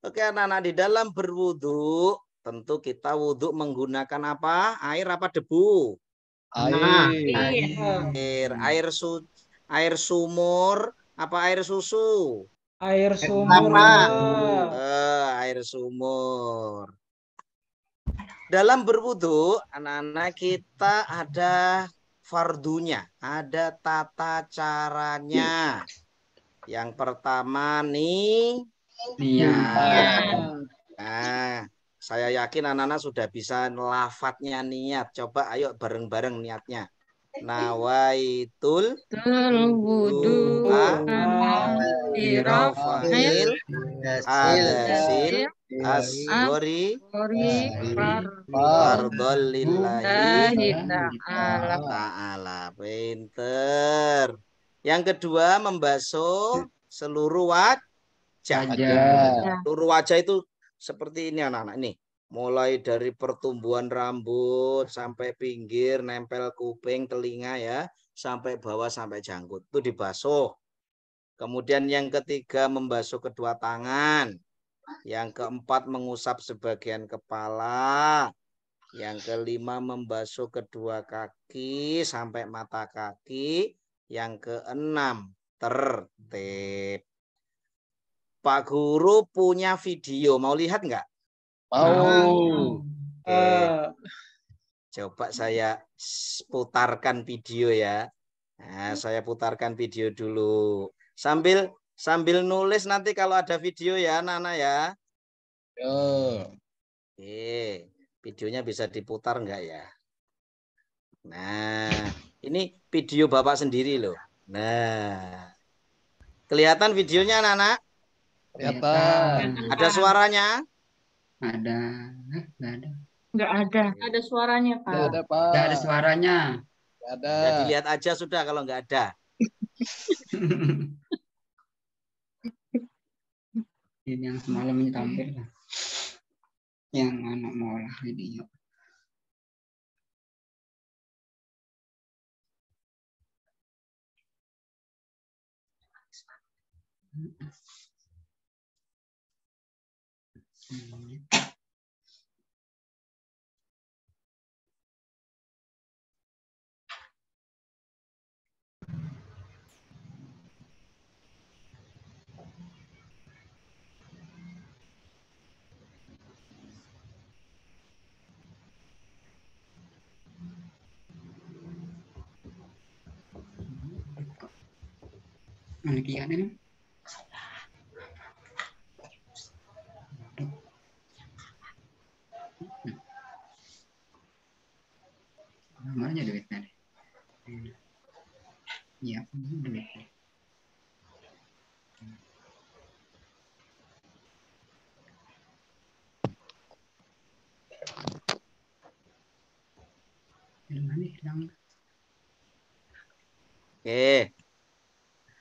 Oke, anak-anak, di dalam berwudu, tentu kita wudhu menggunakan apa? Air apa debu? Air sumur apa air susu? Air sumur. Air sumur. Dalam berwudu, anak-anak, kita ada fardunya, ada tata caranya. Yang pertama nih, nah, saya yakin anak-anak sudah bisa lafadznya niat. Coba ayo bareng-bareng niatnya. Nawaitul wudu'a birafa'il adasil asgori fardolillahi ta'ala. Pinter. Yang kedua, membasuh seluruh wajah. Seluruh wajah itu seperti ini, anak-anak. Ini mulai dari pertumbuhan rambut sampai pinggir, nempel kuping, telinga ya, sampai bawah sampai janggut. Itu dibasuh. Kemudian yang ketiga, membasuh kedua tangan. Yang keempat, mengusap sebagian kepala. Yang kelima, membasuh kedua kaki sampai mata kaki. Yang keenam, tertib. Pak Guru punya video, mau lihat nggak? Mau. Coba saya putarkan video ya. Nah, saya putarkan video dulu. Sambil nulis nanti kalau ada video ya, Nana ya. Oke, videonya bisa diputar enggak ya? Nah, ini video Bapak sendiri loh. Nah, kelihatan videonya, Nana? Kelihatan. Ada suaranya? Ada. Nggak ada. Nggak ada. Ada suaranya, Pak. Nggak ada, Pak. Nggak ada suaranya. Nggak ada. Ya dilihat aja sudah kalau nggak ada. Ini yang semalam ini tampil lah. Yang anak mau olah video. Mana kian ini? Namanya duitnya. Iya, duitnya. Oke.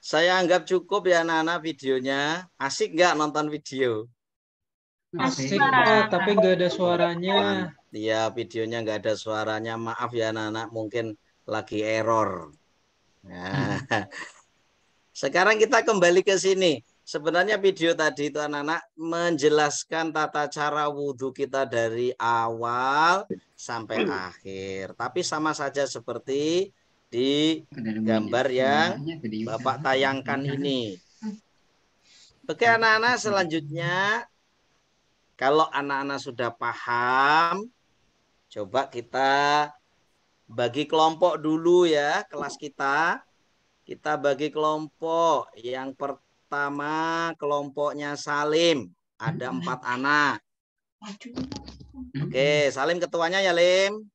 Saya anggap cukup ya Nana videonya. Asik nggak nonton video? Asik, Pak, tapi nggak ada suaranya. Iya, videonya nggak ada suaranya. Maaf ya Nana, mungkin lagi error. Nah, sekarang kita kembali ke sini. Sebenarnya video tadi itu anak-anak menjelaskan tata cara wudhu kita dari awal sampai akhir. Tapi sama saja seperti di gambar yang Bapak tayangkan ini. Oke anak-anak, selanjutnya kalau anak-anak sudah paham, coba kita bagi kelompok dulu ya kelas kita. Kita bagi kelompok. Yang pertama kelompoknya Salim. Ada 4 anak. Oke, Salim ketuanya ya, Lim.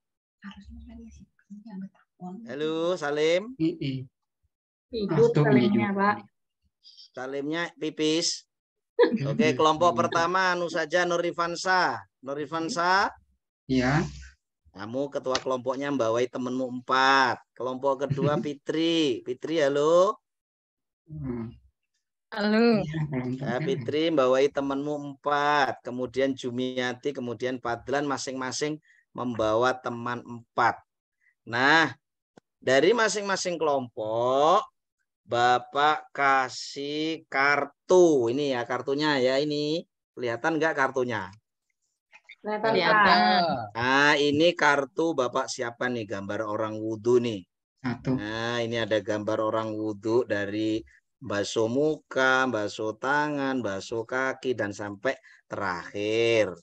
Halo, Salim. Tidur Salimnya, Pak. Salimnya pipis. Oke, kelompok pertama anu saja Nurifansa. Nurifansa? Iya. Kamu ketua kelompoknya membawai temenmu 4. Kelompok kedua Fitri. Fitri, halo. Halo. Nah, Fitri membawai temenmu 4. Kemudian Jumiati, kemudian Fadlan masing-masing membawa teman 4. Nah, dari masing-masing kelompok Bapak kasih kartu. Ini ya kartunya ya ini. Kelihatan nggak kartunya? Kelihatan. Nah, ini kartu Bapak siapkan nih gambar orang wudhu nih. Satu. Nah, ini ada gambar orang wudhu dari basuh muka, basuh tangan, basuh kaki, dan sampai terakhir.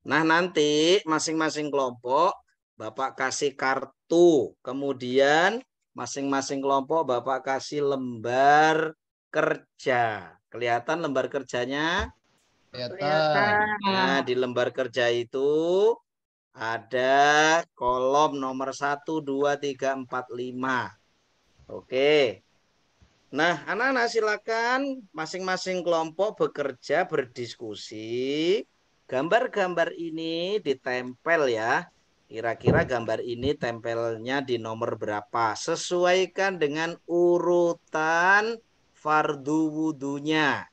Nah, nanti masing-masing kelompok Bapak kasih kartu. Kemudian masing-masing kelompok Bapak kasih lembar kerja. Kelihatan lembar kerjanya? Kelihatan. Nah, di lembar kerja itu ada kolom nomor 1, 2, 3, 4, 5. Oke. Nah, anak-anak silakan masing-masing kelompok bekerja, berdiskusi. Gambar-gambar ini ditempel ya. Kira-kira gambar ini tempelnya di nomor berapa? Sesuaikan dengan urutan fardu wudhunya.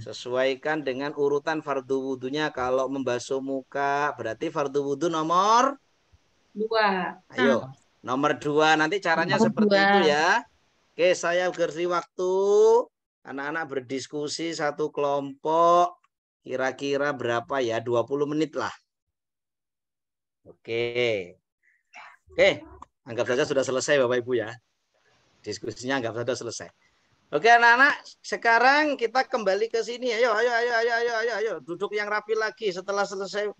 Sesuaikan dengan urutan fardu wudhunya. Kalau membasuh muka berarti fardu wudhu nomor 2. Ayo, nomor 2. Nanti caranya seperti itu ya. Oke, saya beri waktu. Anak-anak berdiskusi satu kelompok. Kira-kira berapa ya? 20 menit lah. Oke. Oke, anggap saja sudah selesai Bapak Ibu ya. Diskusinya anggap saja selesai. Oke anak-anak, sekarang kita kembali ke sini. Ayo. Duduk yang rapi lagi setelah selesai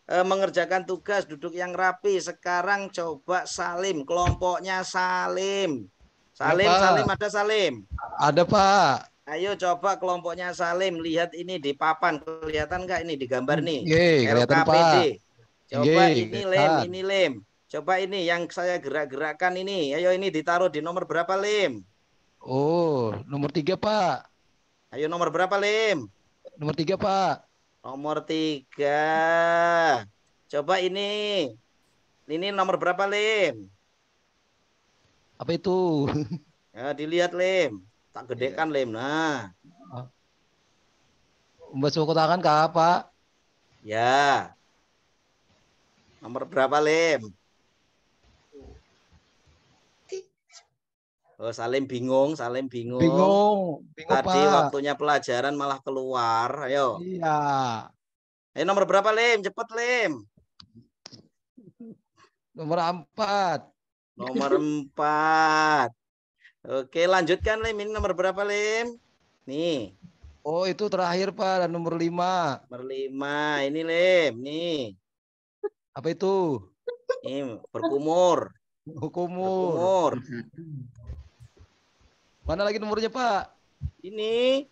mengerjakan tugas, duduk yang rapi. Sekarang coba Salim, kelompoknya Salim. Salim, Pak. Salim, ada Salim? Ada, Pak. Ayo coba kelompoknya Salim, lihat ini di papan, kelihatan nggak ini di gambar nih? Kelihatan, LKPD. Pak. Coba Nggih, ini kelihatan. Lem, ini Lem. Coba ini yang saya gerak-gerakkan ini. Ayo ini ditaruh di nomor berapa Lem? Oh, nomor 3, Pak. Ayo nomor berapa Lem? Nomor 3, Pak. Nomor 3. Coba ini. Ini nomor berapa Lem? Apa itu? Ya, dilihat Lem. Tak gedekan Lem. Nah. Membasuh tangan kah, Pak? Ya. Nomor berapa Lem? Oh, Salim bingung, Salim bingung. Bingung, Tadi Pak. waktunya pelajaran malah keluar. Ayo. Iya. Ayo nomor berapa Lem? Cepet Lem. Nomor 4. Nomor 4. Oke, lanjutkan Lem. Ini nomor berapa Lem? Nih. Oh, itu terakhir, Pak. Dan nomor 5. Nomor 5. Ini Lem. Nih. Apa itu? Ini berkumur. Berkumur. Mana lagi nomornya, Pak? Ini.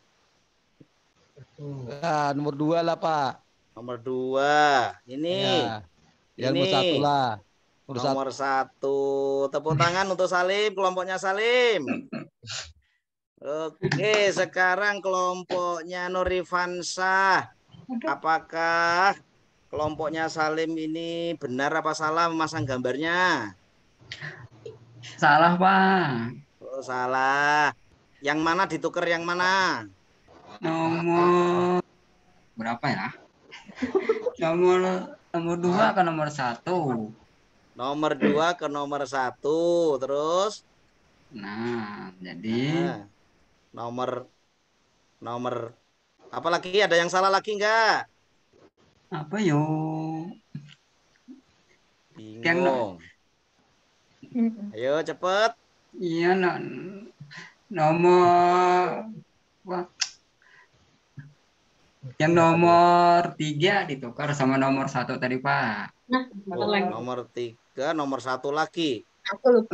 Nah, nomor 2 lah, Pak. Nomor 2. Ini. Ya, nomor 1 lah. Nomor 1. Tepuk tangan untuk Salim, kelompoknya Salim. Oke, sekarang kelompoknya Nurifansa. Apakah kelompoknya Salim ini benar apa salah memasang gambarnya? Salah, Pak. Oh, salah. Yang mana ditukar yang mana? Nomor berapa ya? Nomor 2 ke nomor 1. Nomor 2 ke nomor 1. Terus? Nah, jadi nomor apa lagi? Ada yang salah lagi enggak? apa yo? Bingung. Ayo cepet. Iya, nomor yang nomor 3 ditukar sama nomor 1 tadi, Pak. Nomor 3, nomor 1 lagi.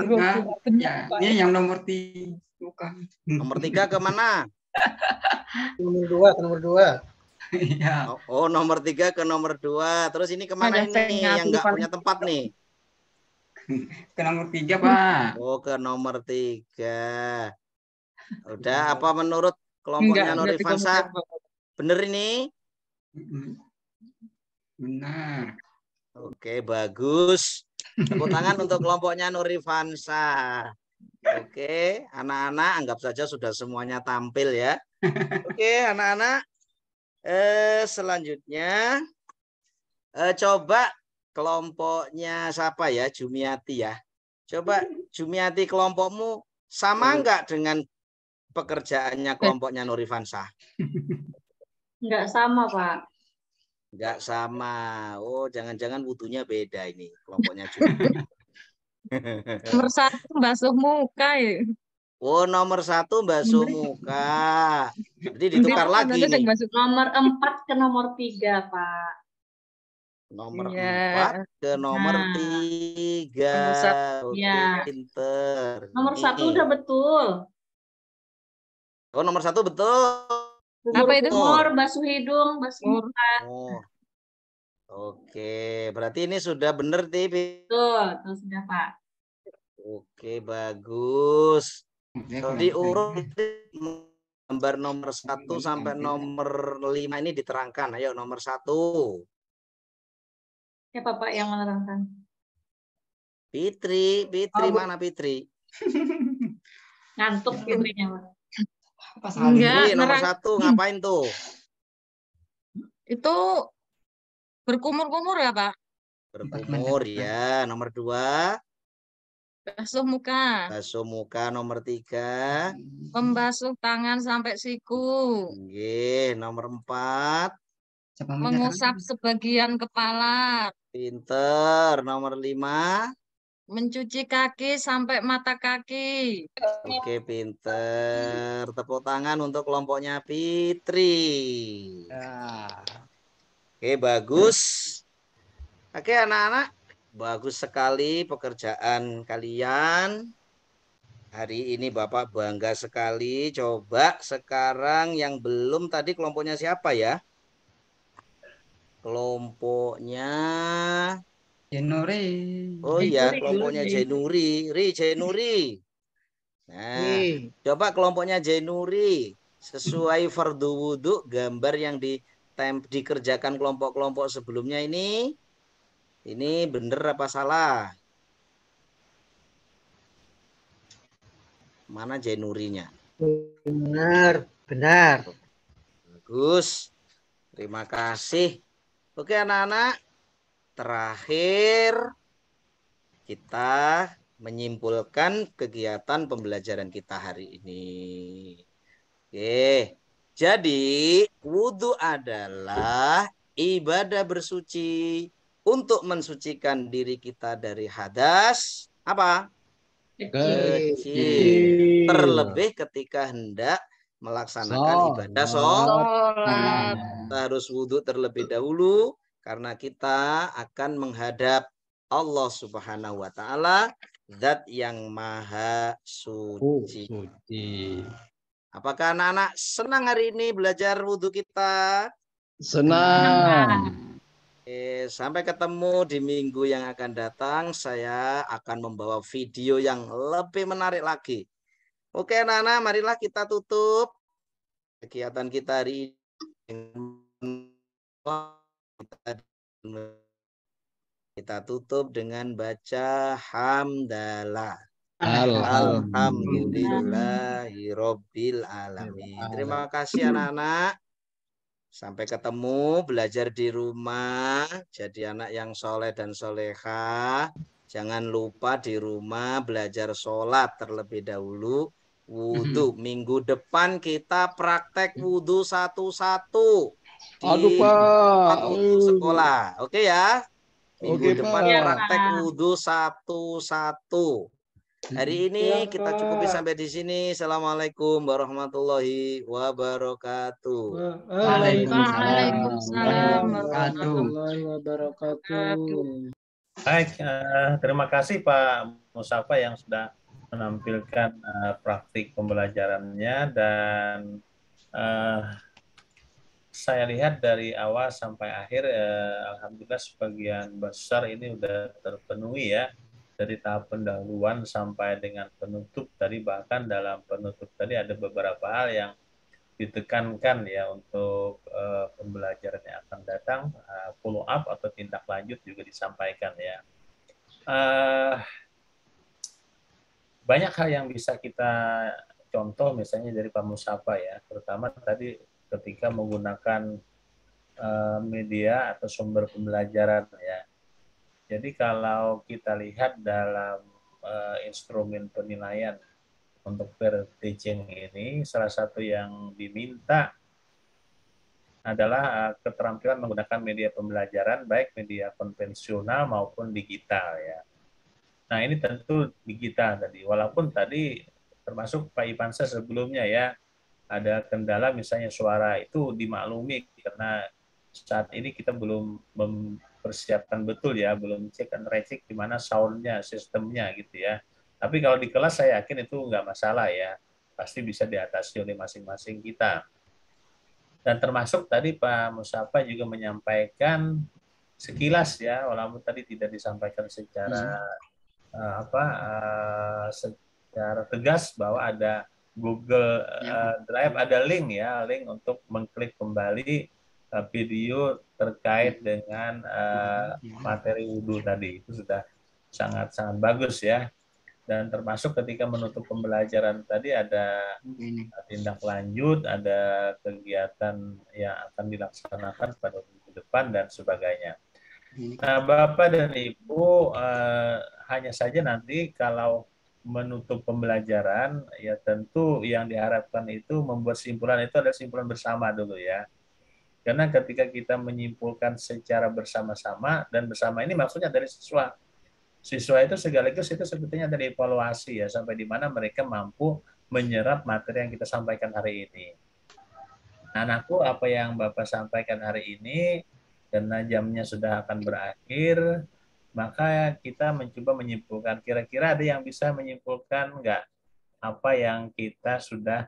Enggak, ya, ini yang nomor 3 bukan. Nomor 3 ke mana? Nomor 2 ke nomor 2. Iya. Oh, nomor 3 ke nomor 2. Terus ini kemana ini yang nggak punya tempat nih? Ke nomor 3, Pak. Oh, ke nomor 3. Udah, apa menurut kelompoknya Nurifansa? Bener ini? Benar. Oke, bagus. Tepuk tangan untuk kelompoknya Nurifansa. Oke, anak-anak anggap saja sudah semuanya tampil ya. Oke, anak-anak. Selanjutnya coba kelompoknya siapa ya? Jumiati ya. Coba Jumiati, kelompokmu sama enggak dengan pekerjaannya kelompoknya Nurifansa? Enggak sama, Pak. Enggak sama. Oh, jangan-jangan wudunya beda ini kelompoknya Jumiati. Nomor 1 basuh muka ya. Oh, nomor 1 basuh muka. Jadi ditukar lagi nih. Nomor 4 ke nomor 3, Pak. Nomor 4 ke nomor 3. Oke, pinter. Nomor 1 udah betul. Oh, nomor 1 betul. Apa itu? Basuh hidung, basuh muka. Oh. Oke, berarti ini sudah benar, Ti. Betul, sudah, Pak. Oke, bagus. Diurut gambar nomor 1 sampai nomor 5 ini diterangkan. Ayo nomor 1. Siapa, Pak, yang menerangkan? Fitri, mana Fitri? Ngantuk Fitrinya, Pak. Enggak, nomor 1 ngapain tuh? Itu berkumur-kumur ya, Pak? Berkumur ya. Nomor 2. Basuh muka. Basuh muka. Nomor 3. Membasuh tangan sampai siku. Oke, nomor 4. Mengusap sebagian kepala. Pinter. Nomor 5. Mencuci kaki sampai mata kaki. Oke, pinter. Tepuk tangan untuk kelompoknya Fitri. Oke, bagus. Oke anak-anak, bagus sekali pekerjaan kalian. Hari ini Bapak bangga sekali. Coba sekarang yang belum tadi kelompoknya siapa ya? Kelompoknya Jenuri. Oh iya, kelompoknya Jenuri. Jenuri. Nah, coba kelompoknya Jenuri. Sesuai fardu wudhu, gambar yang dikerjakan kelompok-kelompok sebelumnya ini bener apa salah? Mana Jenurinya? Benar, benar. Bagus. Terima kasih. Oke anak-anak. Terakhir kita menyimpulkan kegiatan pembelajaran kita hari ini. Oke. Jadi wudhu adalah ibadah bersuci untuk mensucikan diri kita dari hadas apa? Kecil. Terlebih ketika hendak melaksanakan ibadah sholat. Kita harus wudhu terlebih dahulu karena kita akan menghadap Allah Subhanahu wa taala, zat yang maha suci. Apakah anak-anak senang hari ini belajar wudhu kita? Senang. Sampai ketemu di minggu yang akan datang. Saya akan membawa video yang lebih menarik lagi. Oke anak-anak, marilah kita tutup kegiatan kita hari ini. Kita tutup dengan baca hamdalah. Alhamdulillahirabbil alamin. Terima kasih anak-anak. Sampai ketemu, belajar di rumah, jadi anak yang soleh dan soleha. Jangan lupa di rumah belajar sholat terlebih dahulu. Wudhu, minggu depan kita praktek wudhu satu-satu. Aduh Pak. Sekolah, oke ya? Minggu depan Pak. praktek wudhu satu-satu. Hari ini kita cukupi sampai di sini. Assalamualaikum warahmatullahi wabarakatuh. Waalaikumsalam warahmatullahi wabarakatuh. Baik, terima kasih Pak Musafa yang sudah menampilkan praktik pembelajarannya dan saya lihat dari awal sampai akhir alhamdulillah sebagian besar ini sudah terpenuhi ya. Dari tahap pendahuluan sampai dengan penutup tadi, bahkan dalam penutup tadi ada beberapa hal yang ditekankan ya untuk pembelajaran yang akan datang, follow up atau tindak lanjut juga disampaikan ya. Banyak hal yang bisa kita contoh misalnya dari Pak Musafa ya, terutama tadi ketika menggunakan media atau sumber pembelajaran ya. Jadi kalau kita lihat dalam instrumen penilaian untuk peer teaching ini, salah satu yang diminta adalah keterampilan menggunakan media pembelajaran, baik media konvensional maupun digital ya. Nah ini tentu digital tadi, walaupun tadi termasuk Pak Ipansa sebelumnya ya, ada kendala misalnya suara itu dimaklumi karena saat ini kita belum mempersiapkan betul ya, belum cek and recheck di mana soundnya, sistemnya gitu ya. Tapi kalau di kelas saya yakin itu nggak masalah ya, pasti bisa diatasi oleh masing-masing kita. Dan termasuk tadi Pak Musafa juga menyampaikan sekilas ya, walaupun tadi tidak disampaikan secara secara tegas bahwa ada Google Drive, ada link ya, link untuk mengklik kembali video terkait dengan materi wudhu tadi. Itu sudah sangat-sangat bagus ya. Dan termasuk ketika menutup pembelajaran tadi ada tindak lanjut, ada kegiatan yang akan dilaksanakan pada minggu depan dan sebagainya. Nah, Bapak dan Ibu, hanya saja nanti kalau menutup pembelajaran, ya tentu yang diharapkan itu membuat simpulan itu adalah simpulan bersama dulu ya. Karena ketika kita menyimpulkan secara bersama-sama, dan bersama ini maksudnya dari siswa. Siswa itu segaligus itu sebetulnya dari evaluasi ya, sampai di mana mereka mampu menyerap materi yang kita sampaikan hari ini. Anakku, apa yang Bapak sampaikan hari ini, karena jamnya sudah akan berakhir, maka kita mencoba menyimpulkan. Kira-kira ada yang bisa menyimpulkan nggak apa yang kita sudah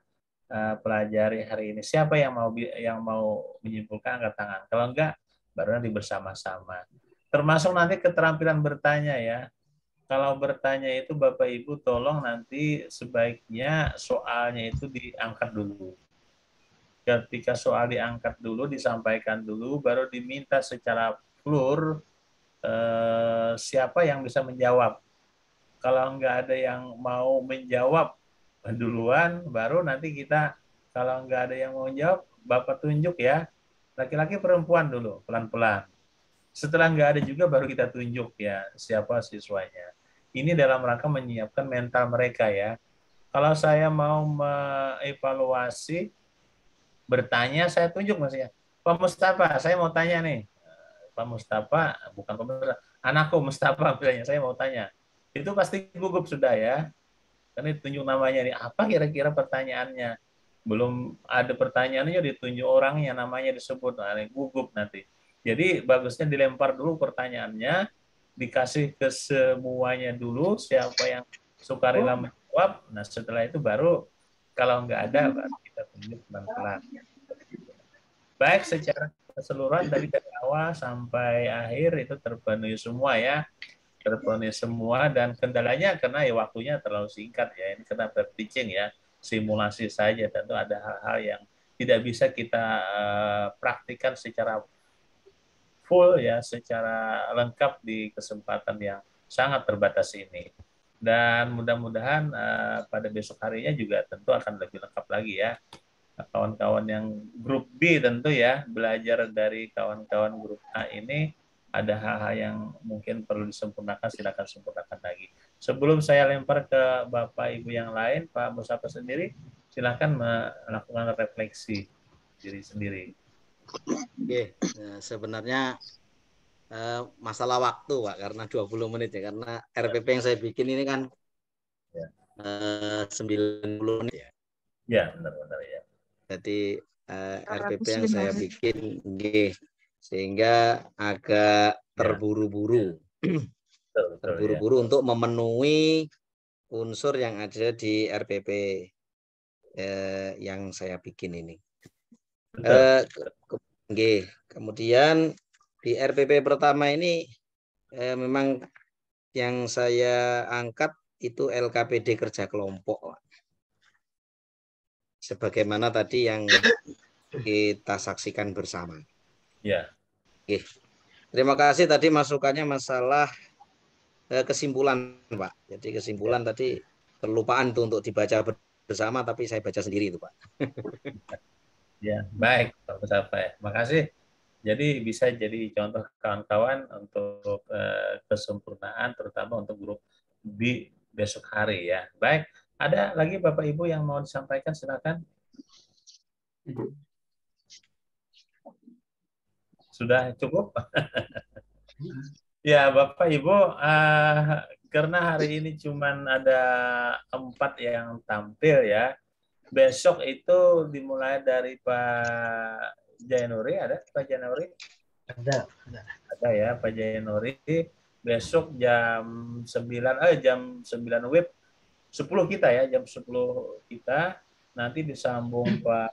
pelajari hari ini? Siapa yang mau menyimpulkan, angkat tangan. Kalau enggak, baru nanti bersama-sama. Termasuk nanti keterampilan bertanya ya. Kalau bertanya itu Bapak Ibu tolong nanti sebaiknya soalnya itu diangkat dulu. Ketika soal diangkat dulu, disampaikan dulu, baru diminta secara floor siapa yang bisa menjawab. Kalau nggak ada yang mau menjawab duluan, baru nanti kita, kalau nggak ada yang mau menjawab, Bapak tunjuk ya, laki-laki perempuan dulu, pelan-pelan. Setelah nggak ada juga, baru kita tunjuk ya, siapa siswanya. Ini dalam rangka menyiapkan mental mereka ya. Kalau saya mau mengevaluasi, bertanya, saya tunjuk maksudnya. Pak Mustafa, saya mau tanya nih. Pak Mustafa, bukan Pak Mustafa, anakku Mustafa, misalnya, saya mau tanya. Itu pasti gugup sudah ya. Karena ditunjuk namanya nih, apa kira-kira pertanyaannya. Belum ada pertanyaannya, ditunjuk orangnya, namanya disebut, nah, gugup nanti. Jadi bagusnya dilempar dulu pertanyaannya, dikasih ke semuanya dulu, siapa yang sukarela menjawab. Nah setelah itu baru, kalau nggak ada, baru kita tunjuk pelan-pelan. Baik, secara keseluruhan dari awal sampai akhir itu terpenuhi semua ya. Terpenuhi semua, dan kendalanya karena ya waktunya terlalu singkat ya. Ini karena teaching ya, simulasi saja. Tentu ada hal-hal yang tidak bisa kita praktikkan secara full ya, secara lengkap di kesempatan yang sangat terbatas ini. Dan mudah-mudahan pada besok harinya juga tentu akan lebih lengkap lagi ya. Kawan-kawan yang grup B tentu ya, belajar dari kawan-kawan grup A ini, ada hal-hal yang mungkin perlu disempurnakan, silakan sempurnakan lagi. Sebelum saya lempar ke Bapak Ibu yang lain, Pak Mustafa sendiri, silakan melakukan refleksi diri sendiri. Oke, nah, sebenarnya masalah waktu Pak, karena 20 menit ya, karena RPP yang saya bikin ini kan 90 menit ya. Ya, benar-benar ya. Jadi RPP yang saya bikin sehingga agak terburu-buru. Terburu-buru untuk memenuhi unsur yang ada di RPP yang saya bikin ini. Kemudian di RPP pertama ini memang yang saya angkat itu LKPD kerja kelompok. Sebagaimana tadi yang kita saksikan bersama. Ya. Oke. Terima kasih tadi masukannya masalah kesimpulan, Pak. Jadi kesimpulan tadi kelupaan tuh untuk dibaca bersama, tapi saya baca sendiri itu, Pak. Ya, baik, Pak Mustafa. Makasih. Jadi bisa jadi contoh kawan-kawan untuk kesempurnaan, terutama untuk grup B besok hari ya. Baik, ada lagi Bapak Ibu yang mau disampaikan, silakan. Sudah cukup? Ya, Bapak Ibu, karena hari ini cuman ada 4 yang tampil ya. Besok itu dimulai dari Pak Jainuri, ada Pak Jainuri? Ada. Ada ya Pak Jainuri. Besok jam 9 WIB 10 kita ya, jam 10 kita. Nanti disambung Pak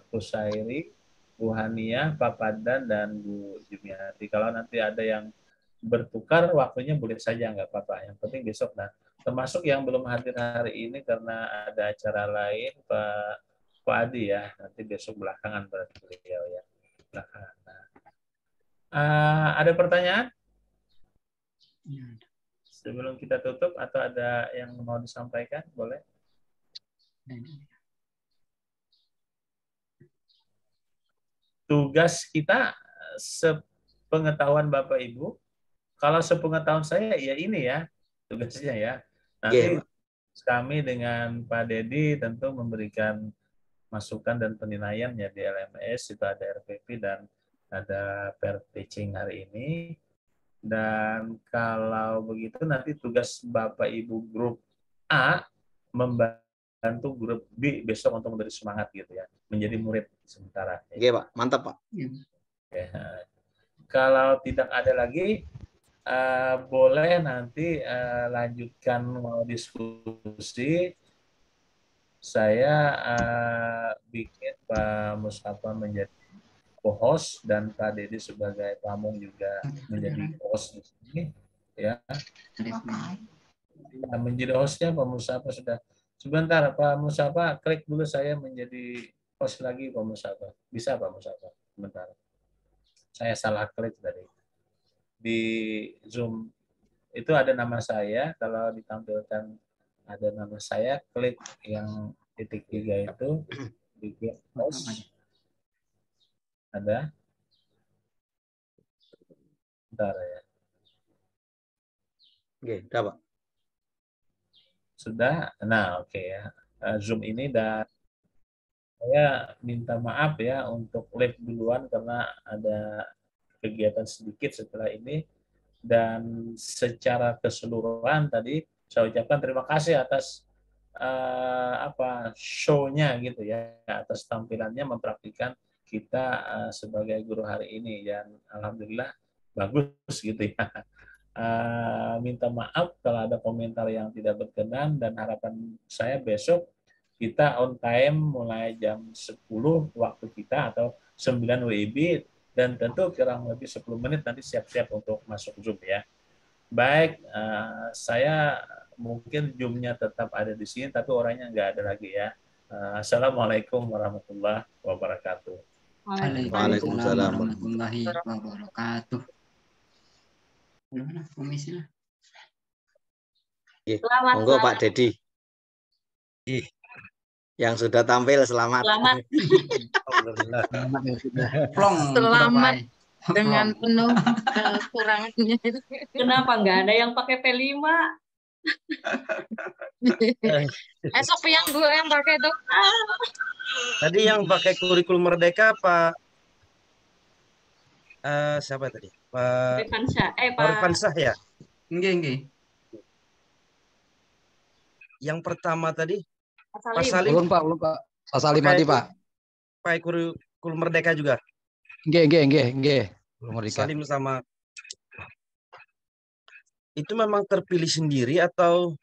Kusairi, Bu Hania, Pak Padan, dan Bu Jumiati. Kalau nanti ada yang bertukar waktunya boleh saja, nggak apa-apa. Yang penting besok. Nah, termasuk yang belum hadir hari ini karena ada acara lain, Pak Adi ya, nanti besok belakangan berarti beliau ya. Belakangan. Nah, ada pertanyaan? Sebelum kita tutup, atau ada yang mau disampaikan? Boleh? Tugas kita, sepengetahuan Bapak Ibu, kalau sepengetahuan saya ya ini ya tugasnya ya. Nanti kami dengan Pak Dedi tentu memberikan masukan dan penilaian ya di LMS, itu ada RPP dan ada pair teaching hari ini. Dan kalau begitu nanti tugas Bapak Ibu grup A membantu grup B besok untuk menjadi semangat gitu ya, menjadi murid sementara. Oke Pak, mantap Pak. Oke. kalau tidak ada lagi, boleh nanti lanjutkan mau diskusi. Saya bikin Pak Mustafa menjadi co-host dan Pak Dedi sebagai pamung juga menjadi host di sini, ya. Menjadi hostnya Pak Mustafa sudah. Sebentar Pak Mustafa, klik dulu saya menjadi host lagi Pak Mustafa. Bisa Pak Mustafa? Sebentar. Saya salah klik tadi. Di Zoom itu ada nama saya, kalau ditampilkan ada nama saya, klik yang titik 3 itu, bikin host. Ada? Bentar ya. Oke, udah Pak. Sudah? Nah, oke ya. Zoom ini dan saya minta maaf ya untuk live duluan karena ada kegiatan sedikit setelah ini, dan secara keseluruhan tadi saya ucapkan terima kasih atas show-nya gitu ya, atas tampilannya mempraktikkan kita sebagai guru hari ini, dan alhamdulillah bagus gitu ya. Minta maaf kalau ada komentar yang tidak berkenan, dan harapan saya besok kita on time mulai jam 10 waktu kita atau 9 WIB, dan tentu kurang lebih 10 menit nanti siap-siap untuk masuk Zoom ya. Baik, saya mungkin Zoom-nya tetap ada di sini tapi orangnya nggak ada lagi ya. Assalamualaikum warahmatullahi wabarakatuh. Waalaikumsalam warahmatullahi wabarakatuh. Komisinya. Selamat, monggo Pak Dedi. Yang sudah tampil selamat. Selamat. Selamat dengan penuh kekurangannya. Kenapa nggak ada yang pakai P5? Esok yang gue yang pakai tuh. Tadi yang pakai kurikulum Merdeka Pak siapa tadi? Pak Rifansah ya? Enggak. Yang pertama tadi Pak Salim. Belum Pak. Pak Salim tadi Pak. Pakai kurikulum Merdeka juga? Enggak. Merdeka. Salim sama itu memang terpilih sendiri atau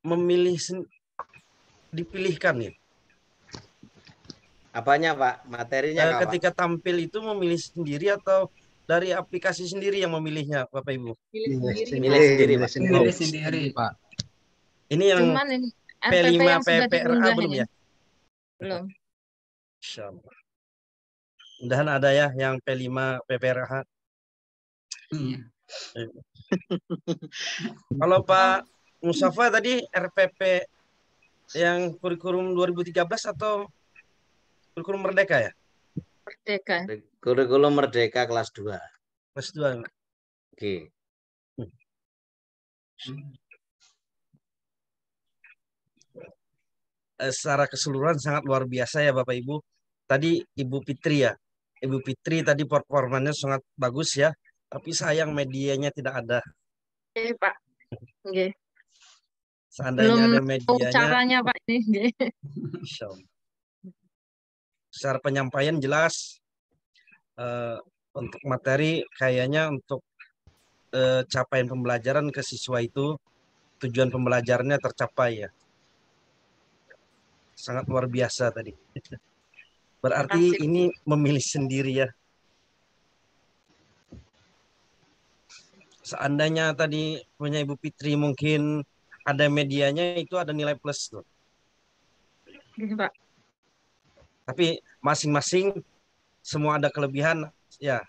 memilih dipilihkan ya? Apanya Pak? Materinya ketika tampil itu memilih sendiri atau dari aplikasi sendiri yang memilihnya Bapak Ibu? Milih sendiri Pak. Ini yang P5 PPRA belum ya? Belum. Insyaallah. Mudahan ada ya yang P5 PPRA. Iya. Kalau Pak Mustafa tadi RPP yang kurikulum 2013 atau kurikulum Merdeka ya? Merdeka. Kurikulum Merdeka kelas 2. Kelas 2. Oke. Secara keseluruhan sangat luar biasa ya Bapak Ibu. Tadi Ibu Fitri ya. Ibu Fitri tadi performanya sangat bagus ya. Tapi sayang medianya tidak ada. Pak. Oke. Seandainya ada medianya. Caranya Pak ini. Secara penyampaian jelas. Untuk materi kayaknya untuk capaian pembelajaran ke siswa itu tujuan pembelajarannya tercapai ya. Sangat luar biasa tadi. Berarti ini memilih sendiri ya. Seandainya tadi punya Ibu Fitri mungkin ada medianya itu ada nilai plus tuh. Pak. Tapi masing-masing semua ada kelebihan ya.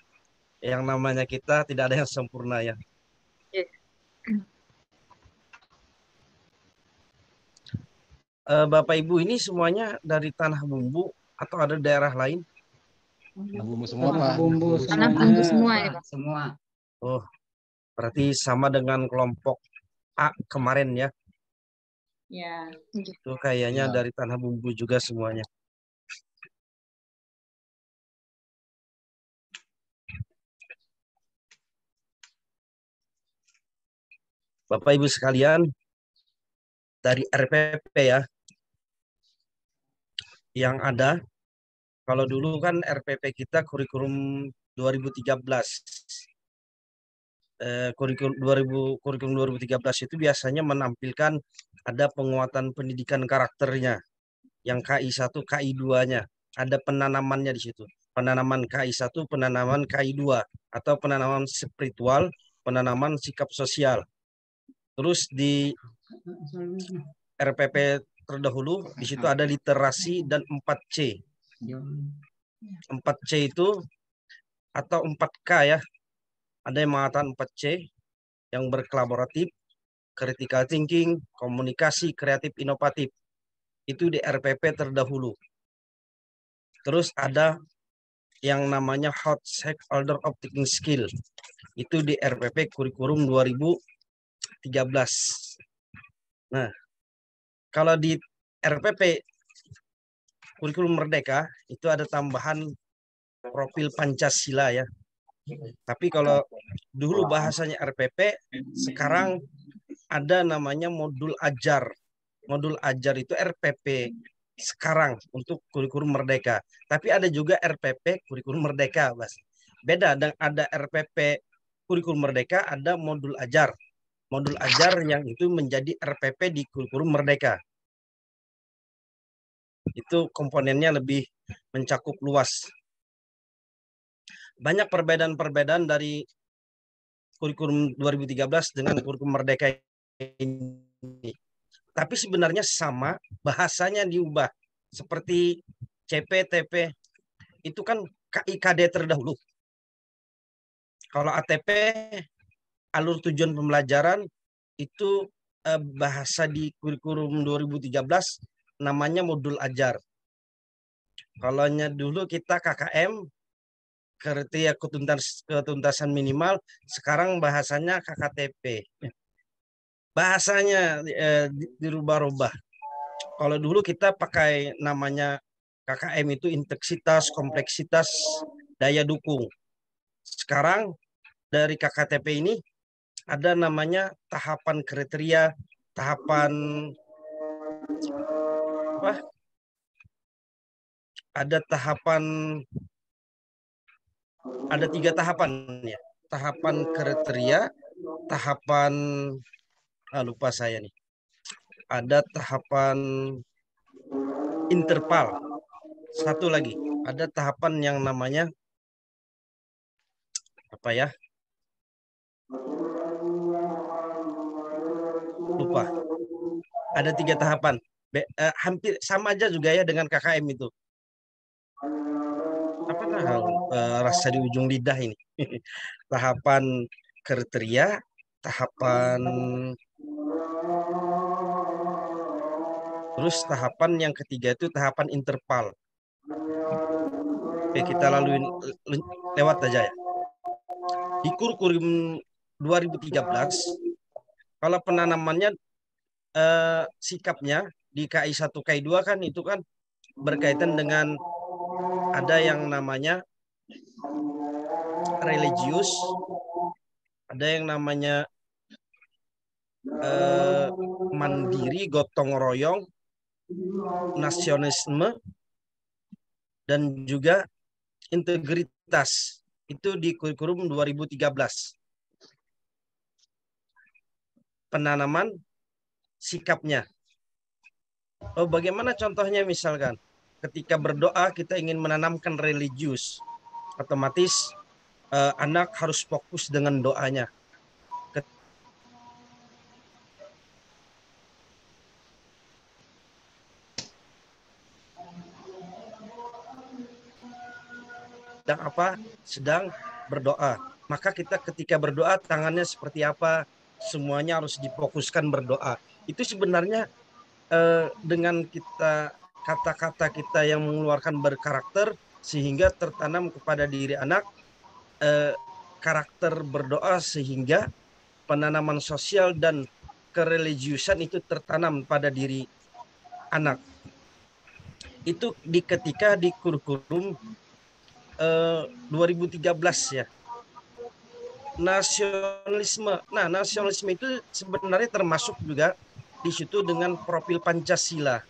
Yang namanya kita tidak ada yang sempurna ya. Bapak Ibu ini semuanya dari Tanah Bumbu atau ada daerah lain? Tanah Bumbu semua Pak. Tanah Bumbu semua ya Pak. Semua. Oh, berarti sama dengan kelompok A kemarin ya? Ya. Itu kayaknya dari Tanah Bumbu juga semuanya. Bapak Ibu sekalian, dari RPP ya, yang ada, kalau dulu kan RPP kita kurikulum 2013. Kurikulum 2013 itu biasanya menampilkan ada penguatan pendidikan karakternya. Yang KI1, KI2-nya. Ada penanamannya di situ. Penanaman KI1, penanaman KI2. Atau penanaman spiritual, penanaman sikap sosial. Terus di RPP terdahulu, di situ ada literasi dan 4C. 4C itu, atau 4K ya. Ada yang mengatakan 4C, yang berkolaboratif, critical thinking, komunikasi, kreatif, inovatif. Itu di RPP terdahulu. Terus ada yang namanya hot stakeholder of thinking skill. Itu di RPP kurikulum 2013. Nah, kalau di RPP kurikulum Merdeka itu ada tambahan profil Pancasila ya. Tapi kalau dulu bahasanya RPP, sekarang ada namanya modul ajar. Modul ajar itu RPP sekarang untuk kurikulum Merdeka. Tapi ada juga RPP kurikulum Merdeka, Mas. Beda, ada RPP kurikulum Merdeka, ada modul ajar. Modul ajar yang itu menjadi RPP di kurikulum Merdeka. Itu komponennya lebih mencakup luas. Banyak perbedaan-perbedaan dari kurikulum 2013 dengan kurikulum Merdeka ini. Tapi sebenarnya sama, bahasanya diubah. Seperti CP, TP, itu kan KIKD terdahulu. Kalau ATP, alur tujuan pembelajaran, itu bahasa di kurikulum 2013 namanya modul ajar. Kalau dulu kita KKM, kriteria ketuntasan minimal, sekarang bahasanya KKTP. Bahasanya dirubah-rubah. Kalau dulu kita pakai namanya KKM itu intensitas, kompleksitas, daya dukung. Sekarang dari KKTP ini ada namanya tahapan kriteria, tahapan apa? Ada tahapan, ada 3 tahapan ya. Tahapan kriteria, tahapan lupa saya nih. Ada tahapan interval. Satu lagi, ada tahapan yang namanya apa ya? Lupa. Ada 3 tahapan. Hampir sama aja juga ya dengan KKM itu. Apa rasa di ujung lidah ini? Tahapan kriteria, tahapan, terus tahapan yang ketiga itu tahapan interval. Oke, kita lalui lewat aja ya. Di kurikulum 2013, kalau penanamannya sikapnya di KI1, KI2 kan itu kan berkaitan dengan ada yang namanya religius, ada yang namanya mandiri, gotong royong, nasionalisme, dan juga integritas. Itu di kurikulum 2013. Penanaman sikapnya. Oh, bagaimana contohnya misalkan ketika berdoa kita ingin menanamkan religius, otomatis anak harus fokus dengan doanya. Sedang berdoa. Maka kita ketika berdoa tangannya seperti apa, semuanya harus difokuskan berdoa. Itu sebenarnya dengan kita kata-kata kita yang mengeluarkan berkarakter sehingga tertanam kepada diri anak karakter berdoa, sehingga penanaman sosial dan kereligiusan itu tertanam pada diri anak. Itu ketika di kurikulum 2013 ya. Nasionalisme. Nah, nasionalisme itu sebenarnya termasuk juga di situ dengan profil Pancasila.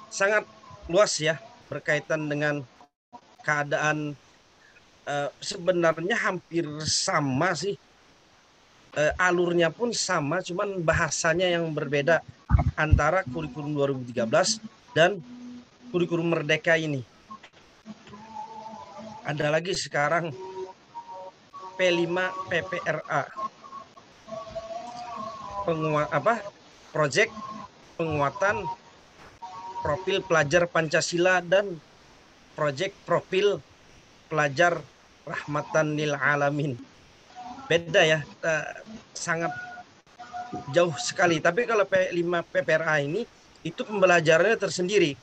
Sangat luas ya, berkaitan dengan keadaan sebenarnya hampir sama sih. Alurnya pun sama, cuman bahasanya yang berbeda antara kurikulum 2013 dan kurikulum Merdeka ini. Ada lagi sekarang P5 PPRA. Proyek penguatan profil pelajar Pancasila dan proyek profil pelajar rahmatan lil alamin. Beda ya, sangat jauh sekali. Tapi kalau P5 PPRA ini itu pembelajarannya tersendiri.